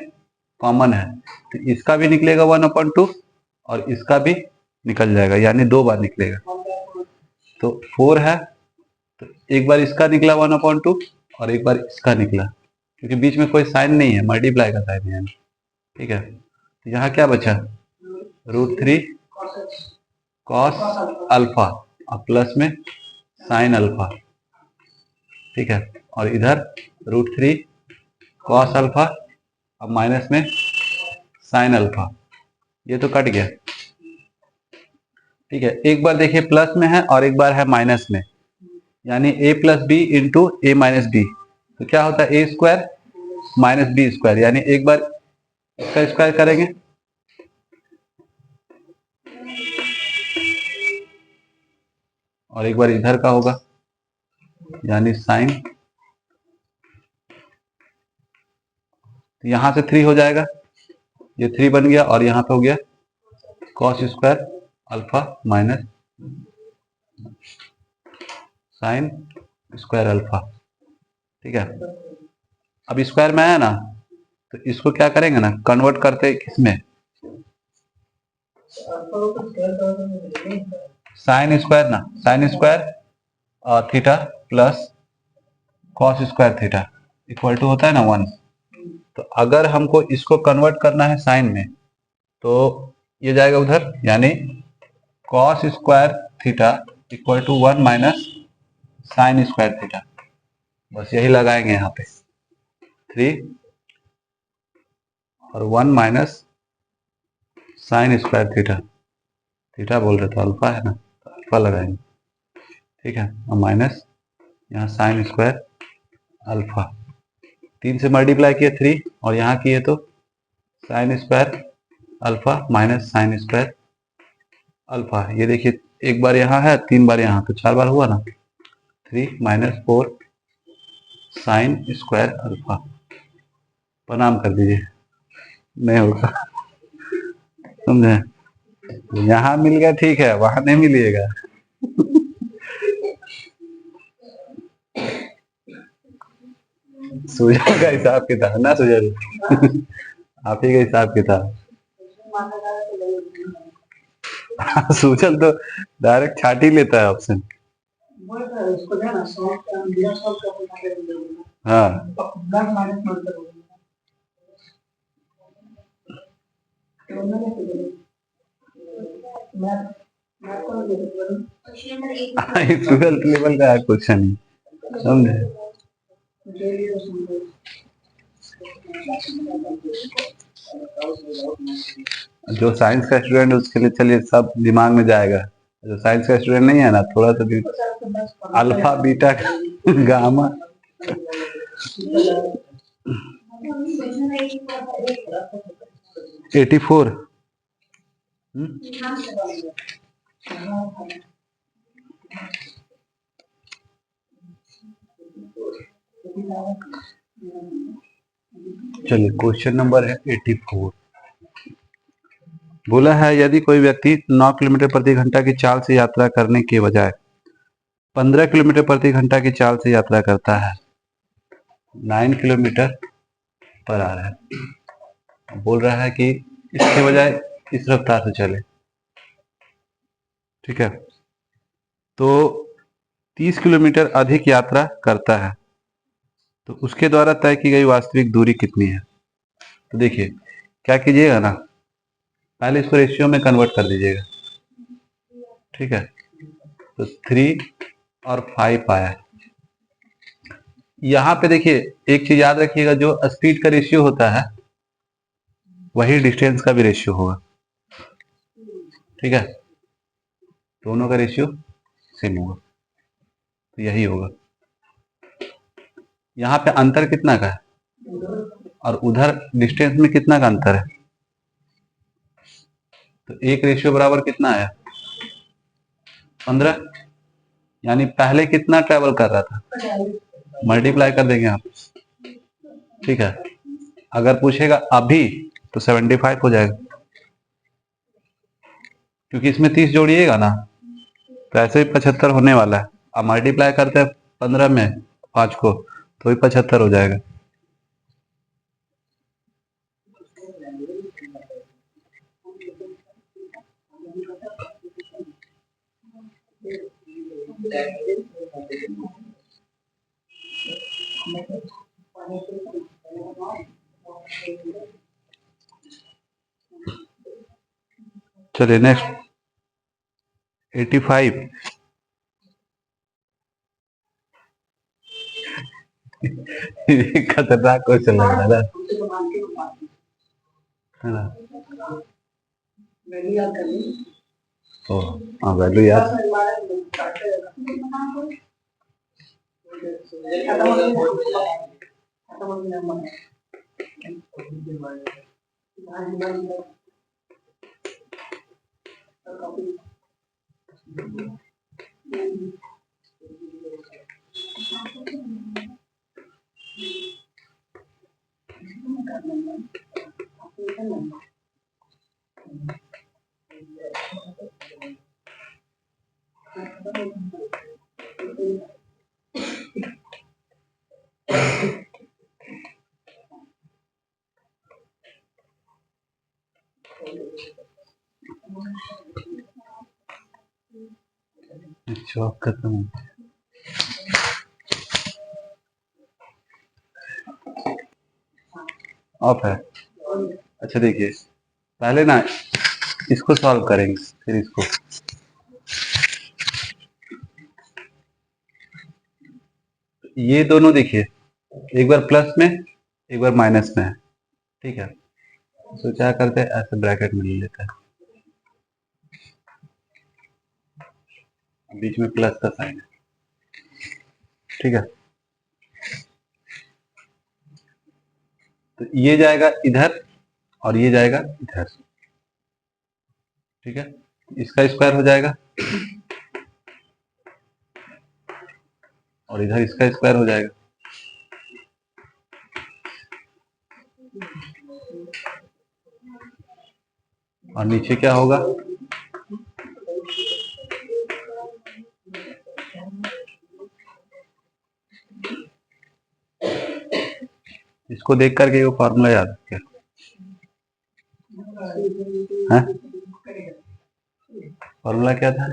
कॉमन है, तो इसका भी निकलेगा 1/2 और इसका भी निकल जाएगा, यानी 2 बार निकलेगा। तो 4 है, तो एक बार इसका निकला 1/2 और एक बार इसका निकला, क्योंकि बीच में कोई साइन नहीं है, मल्टीप्लाई का साइन है, ठीक है। तो यहाँ क्या बचा, √3 कॉस अल्फा और प्लस में साइन अल्फा, ठीक है, और इधर √3 कॉस अल्फा और माइनस में साइन अल्फा, ये तो कट गया, ठीक है। एक बार देखिए प्लस में है और एक बार है माइनस में, यानी a+b इंटू a-b, तो क्या होता है a² माइनस b², यानी एक बार इसका स्क्वायर करेंगे और एक बार इधर का होगा, यानी साइन, यहां से 3 हो जाएगा, ये 3 बन गया और यहां पे हो गया cos² alpha minus sine square alpha, ठीक है। अब स्क्वायर में है ना, तो इसको क्या करेंगे ना, कन्वर्ट करते किसमें, साइन स्क्वायर ना, sine square theta plus cos square theta equal to होता है ना 1। तो अगर हमको इसको कन्वर्ट करना है साइन में, तो ये जाएगा उधर, यानी cos square theta equal to 1 minus sine square theta, बस यही लगाएंगे यहाँ पे, 3 और 1 minus sine square theta, theta बोल रहे थे अल्फा है ना, तो अल्फा लगाएंगे, ठीक है, और माइनस यहाँ साइन स्क्वायर अल्फा, 3 से मल्टीप्लाई किए 3 और यहाँ किए तो sine square alpha minus sine square alpha. ये देखिए एक बार यहाँ है 3 बार यहाँ, तो 4 बार हुआ ना, 3 माइनस 4 साइन स्क्वायर अल्फा, प्रणाम कर दीजिए, नहीं होगा, समझे, यहाँ मिल गया ठीक है, वहां नहीं मिलिएगा। सूजन का हिसाब किताब ना, सूजन आप ही का हिसाब किताब। सूजन तो डायरेक्ट छाट ही लेता है ऑप्शन। हाँ ट्वेल्थ लेवल का क्वेश्चन ही समझे। जो साइंस का स्टूडेंट है उसके लिए चलिए सब दिमाग में जाएगा, जो साइंस का स्टूडेंट नहीं है ना, थोड़ा सा भी अल्फा बीटा गामा 84। चलिए क्वेश्चन नंबर है 84। बोला है यदि कोई व्यक्ति 9 किलोमीटर प्रति घंटा की चाल से यात्रा करने के बजाय 15 किलोमीटर प्रति घंटा की चाल से यात्रा करता है, 9 किलोमीटर पर आ रहा है, बोल रहा है कि इसके बजाय इस रफ्तार से चले। ठीक है, तो 30 किलोमीटर अधिक यात्रा करता है तो उसके द्वारा तय की गई वास्तविक दूरी कितनी है। तो देखिए क्या कीजिएगा ना, पहले इसको रेशियो में कन्वर्ट कर दीजिएगा। ठीक है, तो 3 और 5 आया। यहाँ पे देखिए एक चीज याद रखिएगा, जो स्पीड का रेशियो होता है वही डिस्टेंस का भी रेशियो होगा। ठीक है, दोनों का रेशियो सेम होगा, तो यही होगा। यहाँ पे अंतर कितना का है और उधर डिस्टेंस में कितना का अंतर है, तो एक रेशियो बराबर कितना आया 15। यानी पहले कितना ट्रेवल कर रहा था, मल्टीप्लाई कर देंगे आप। ठीक है, अगर पूछेगा अभी तो 75 हो जाएगा, क्योंकि इसमें 30 जोड़िएगा ना तो ऐसे ही 75 होने वाला है। अब मल्टीप्लाई करते हैं 15 में 5 को तो भी 75 हो जाएगा। चलिए नेक्स्ट 85। खतरनाक क्वेश्चन लग रहा है ना। तो हाँ वैल्यू याद जॉब खत्म ऑफ है। अच्छा देखिए पहले ना इसको सॉल्व करेंगे फिर इसको। ये दोनों देखिए एक बार प्लस में एक बार माइनस में है। ठीक है, तो क्या करते हैं ऐसे ब्रैकेट में ले लेते हैं, बीच में प्लस का साइन है। ठीक है, तो ये जाएगा इधर और ये जाएगा इधर। ठीक है, इसका स्क्वायर हो जाएगा और इधर इसका स्क्वायर हो जाएगा। और नीचे क्या होगा, इसको देख करके वो फॉर्मूला याद रखिए। फॉर्मूला क्या था,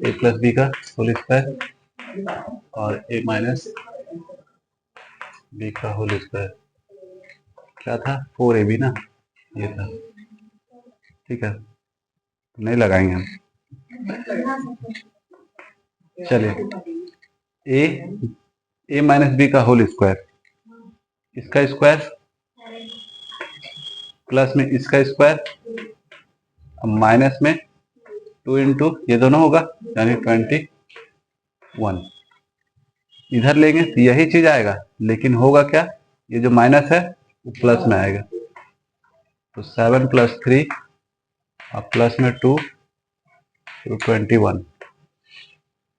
ए प्लस बी का होल स्क्वायर और ए माइनस बी का होल स्क्वायर। क्या था 4ab ना, ये था। ठीक है, तो नहीं लगाएंगे हम। चलिए ए माइनस बी का होल स्क्वायर, इसका स्क्वायर प्लस में इसका स्क्वायर, अब माइनस में 2 इंटू ये दोनों होगा यानी 21। इधर लेंगे तो यही चीज आएगा, लेकिन होगा क्या, ये जो माइनस है वो प्लस में आएगा, तो 7 + 3 और प्लस में 2 तो 21।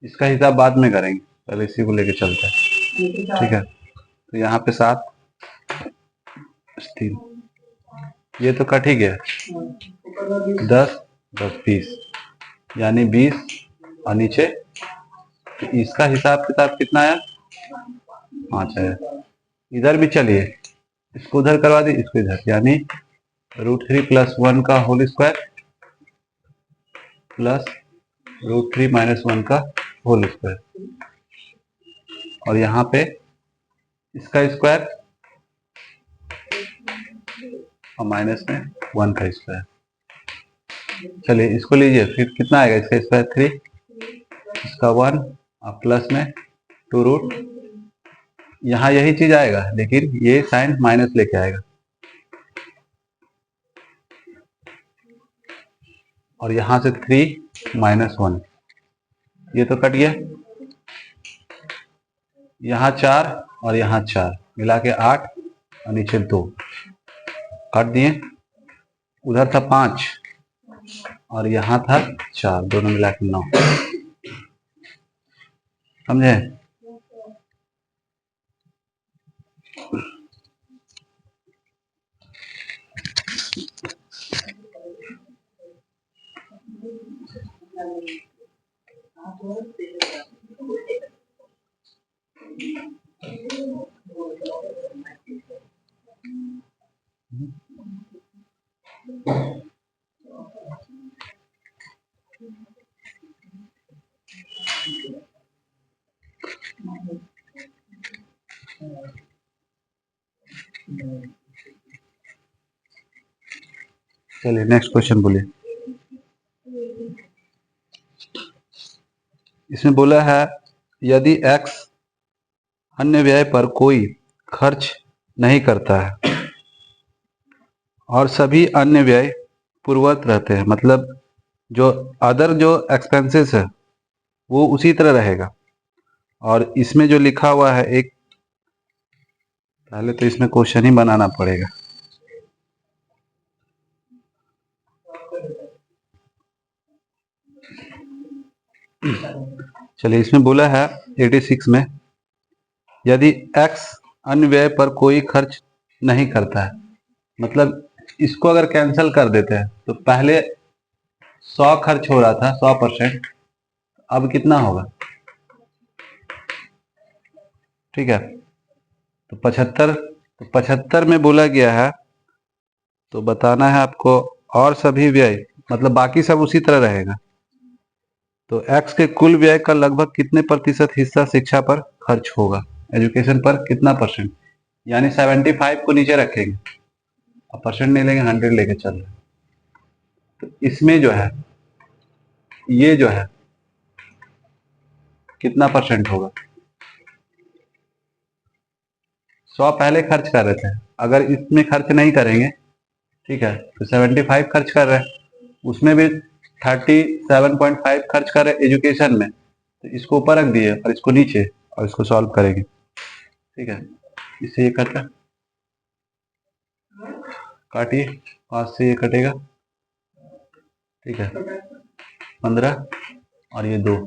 इसका हिसाब बाद में करेंगे, पहले इसी को लेके चलते हैं। ठीक है, तो यहाँ पे 7 3, ये तो कट ही गया, 10 10 20 यानी 20 और नीचे, तो इसका हिसाब किताब कितना आया, 5 आया। इधर भी चलिए, इसको उधर करवा दी, इसको इधर, यानी √3 + 1 का होल स्क्वायर प्लस √3 - 1 का होल स्क्वायर, और यहाँ पे इसका स्क्वायर और माइनस में 1 का स्क्वायर। चलिए इसको लीजिए, फिर कितना आएगा, इसका स्क्वायर 3, इसका 1 और प्लस में 2 √ यहाँ यही चीज आएगा, लेकिन ये साइन माइनस लेके आएगा, और यहाँ से 3 - 1, ये तो कट गया, यहाँ 4 और यहाँ 4 मिला के 8 और नीचे 2 काट दिए, उधर था 5 और यहाँ था 4, दोनों मिला के 9। समझे? चलिए नेक्स्ट क्वेश्चन बोलिए। इसमें बोला है यदि x अन्य व्यय पर कोई खर्च नहीं करता है और सभी अन्य व्यय पूर्ववत रहते हैं, मतलब जो अदर जो एक्सपेंसेस है वो उसी तरह रहेगा, और इसमें जो लिखा हुआ है एक, पहले तो इसमें क्वेश्चन ही बनाना पड़ेगा। चलिए इसमें बोला है 86 में, यदि x अन्य व्यय पर कोई खर्च नहीं करता है, मतलब इसको अगर कैंसिल कर देते हैं तो पहले 100 खर्च हो रहा था 100%, अब कितना होगा, ठीक है, तो 75, तो 75 में बोला गया है तो बताना है आपको, और सभी व्यय मतलब बाकी सब उसी तरह रहेगा, तो x के कुल व्यय का लगभग कितने प्रतिशत हिस्सा शिक्षा पर खर्च होगा, एजुकेशन पर कितना परसेंट, यानी 75 को नीचे रखेंगे, अब परसेंट नहीं लेंगे, 100 लेके चल रहे, तो इसमें जो है ये जो है कितना परसेंट होगा, 100 पहले खर्च कर रहे थे, अगर इसमें खर्च नहीं करेंगे, ठीक है, तो 75 खर्च कर रहे हैं, उसमें भी 37.5 खर्च कर रहे हैं एजुकेशन में, तो इसको ऊपर रख दिए और इसको नीचे, और इसको सॉल्व करेंगे, ठीक है, इससे ये कटा, काटिए, 5 से ये कटेगा, ठीक है, 15 और ये 2,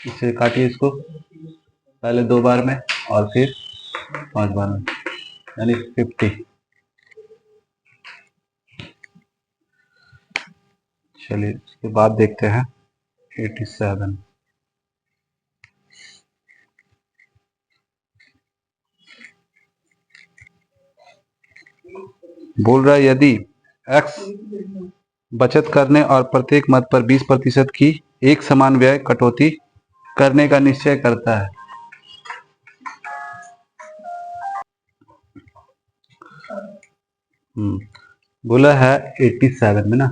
इससे काटिए इसको, पहले 2 बार में और फिर 5 बार में, यानी 50। चलिए इसके बाद देखते हैं 87, बोल रहा है यदि x बचत करने और प्रत्येक मद पर 20% की एक समान व्यय कटौती करने का निश्चय करता है, बोला है 87 में ना,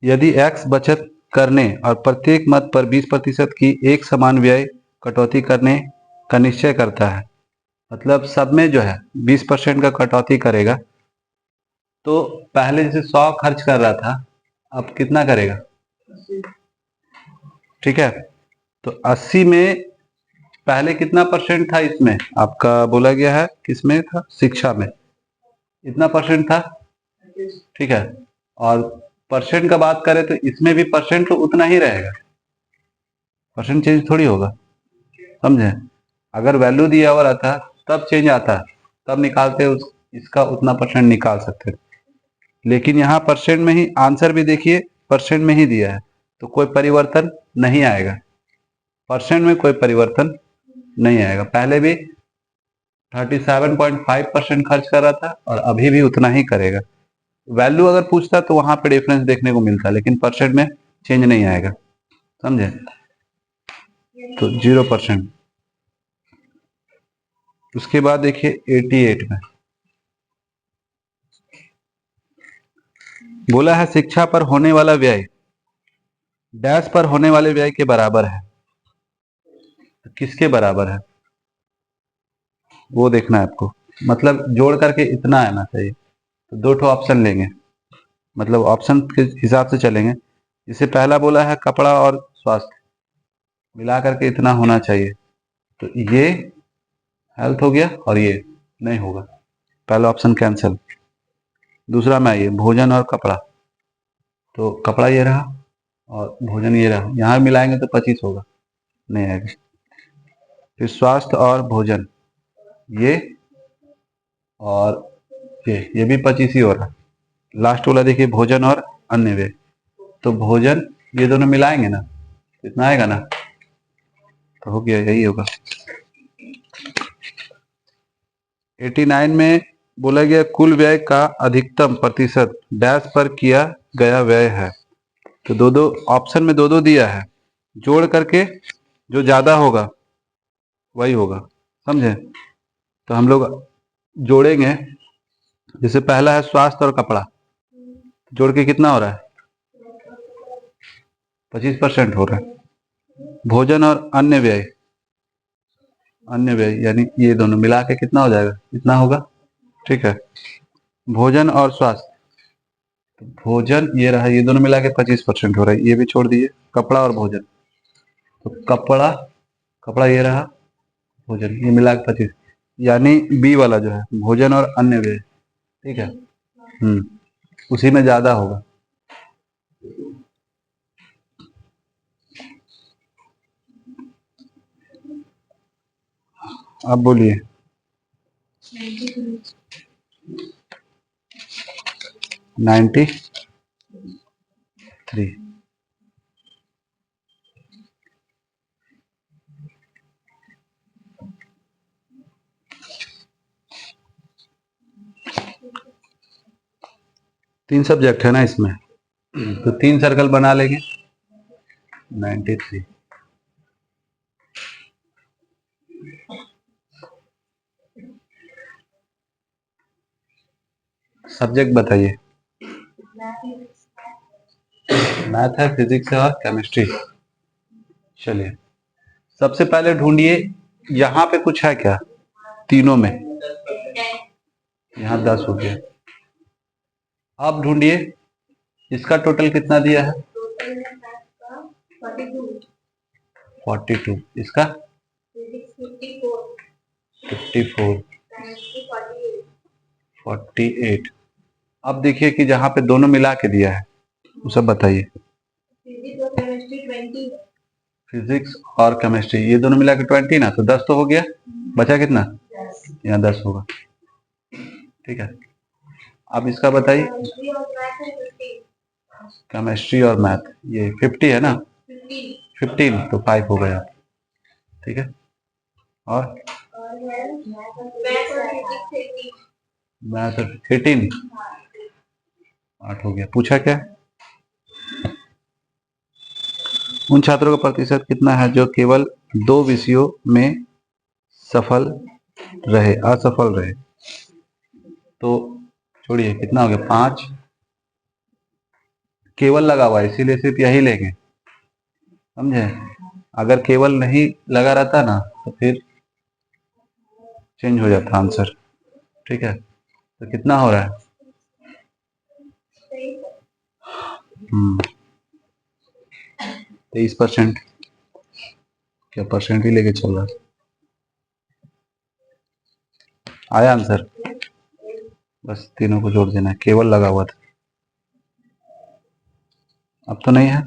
यदि x बचत करने और प्रत्येक मत पर 20% की एक समान व्यय कटौती करने का निश्चय करता है, मतलब सब में जो है 20% का कटौती करेगा, तो पहले जैसे 100 खर्च कर रहा था, अब कितना करेगा? ठीक है, तो 80 में पहले कितना परसेंट था? इसमें आपका बोला गया है, किसमें था? शिक्षा में इतना परसेंट था। ठीक है, और परसेंट का बात करें तो इसमें भी परसेंट तो उतना ही रहेगा, परसेंट चेंज थोड़ी होगा, समझे? अगर वैल्यू दिया हुआ रहता तब चेंज आता, तब निकालते इसका उतना परसेंट निकाल सकते, लेकिन यहाँ परसेंट में ही आंसर भी देखिए, परसेंट में ही दिया है, तो कोई परिवर्तन नहीं आएगा, परसेंट में कोई परिवर्तन नहीं आएगा। पहले भी 37.5% खर्च कर रहा था और अभी भी उतना ही करेगा। वैल्यू अगर पूछता तो वहां पे डिफरेंस देखने को मिलता, लेकिन परसेंट में चेंज नहीं आएगा, समझे? तो 0%। उसके बाद देखिए 88 में बोला है शिक्षा पर होने वाला व्यय डैश पर होने वाले व्यय के बराबर है। तो किसके बराबर है वो देखना है आपको, मतलब जोड़ करके इतना आना चाहिए। तो दो ठो ऑप्शन लेंगे, मतलब ऑप्शन के हिसाब से चलेंगे। जिसे पहला बोला है कपड़ा और स्वास्थ्य, मिला करके इतना होना चाहिए, तो ये हेल्थ हो गया और ये नहीं होगा, पहला ऑप्शन कैंसिल। दूसरा में आइए भोजन और कपड़ा, तो कपड़ा ये रहा और भोजन ये रहा, यहाँ मिलाएंगे तो 25 होगा, नहीं आएगा। फिर स्वास्थ्य और भोजन ये, और ये भी 25 ही हो रहा। लास्ट वाला देखिए भोजन और अन्य व्यय, तो भोजन ये दोनों मिलाएंगे ना, इतना आएगा ना, तो हो गया, यही होगा। 89 में बोला गया कुल व्यय का अधिकतम प्रतिशत डैश पर किया गया व्यय है। तो दो दो ऑप्शन में दो दो दिया है, जोड़ करके जो ज्यादा होगा वही होगा, समझे? तो हम लोग जोड़ेंगे, जैसे पहला है स्वास्थ्य और कपड़ा, जोड़ के कितना हो रहा है? 25% हो रहा है। भोजन और अन्य व्यय, अन्य व्यय यानी ये दोनों मिला के कितना हो जाएगा? इतना होगा, ठीक है। भोजन और स्वास्थ्य, तो भोजन ये रहा, ये दोनों मिला के 25% हो रहा है, ये भी छोड़ दिए। कपड़ा और भोजन, तो कपड़ा, कपड़ा ये रहा, भोजन ये मिला के 25, यानी बी वाला जो है भोजन और अन्य व्यय, ठीक है, उसी में ज्यादा होगा। अब बोलिए 93। तीन सब्जेक्ट है ना इसमें, तो 3 सर्कल बना लेंगे। 93 सब्जेक्ट बताइए। मैथ है, फिजिक्स है और केमिस्ट्री। चलिए सबसे पहले ढूंढिए यहाँ पे कुछ है क्या तीनों में, यहाँ 10 हो गया। अब ढूंढिए इसका टोटल कितना दिया है? 42। इसका 54, 48। अब देखिए कि जहाँ पे दोनों मिला के दिया है वो सब बताइए। फिजिक्स और केमिस्ट्री ये दोनों मिला के 20 ना, तो 10 तो हो गया, बचा कितना? यहाँ 10 होगा, ठीक है। अब इसका बताइए, केमिस्ट्री और मैथ ये 50 है ना, 15 तो 5 हो गया, ठीक है। और मैथ 18, 8 हो गया। पूछा क्या? उन छात्रों का प्रतिशत कितना है जो केवल 2 विषयों में सफल रहे, असफल रहे? तो छोड़िए, कितना हो गया? 5, केवल लगा हुआ है इसीलिए सिर्फ यही लेंगे, समझे। अगर केवल नहीं लगा रहता ना तो फिर चेंज हो जाता आंसर। ठीक है, तो कितना हो रहा है? 23%। क्या परसेंट ही लेके चल रहा है? आया आंसर? बस तीनों को जोड़ देना है, केवल लगा हुआ था। अब तो नहीं है।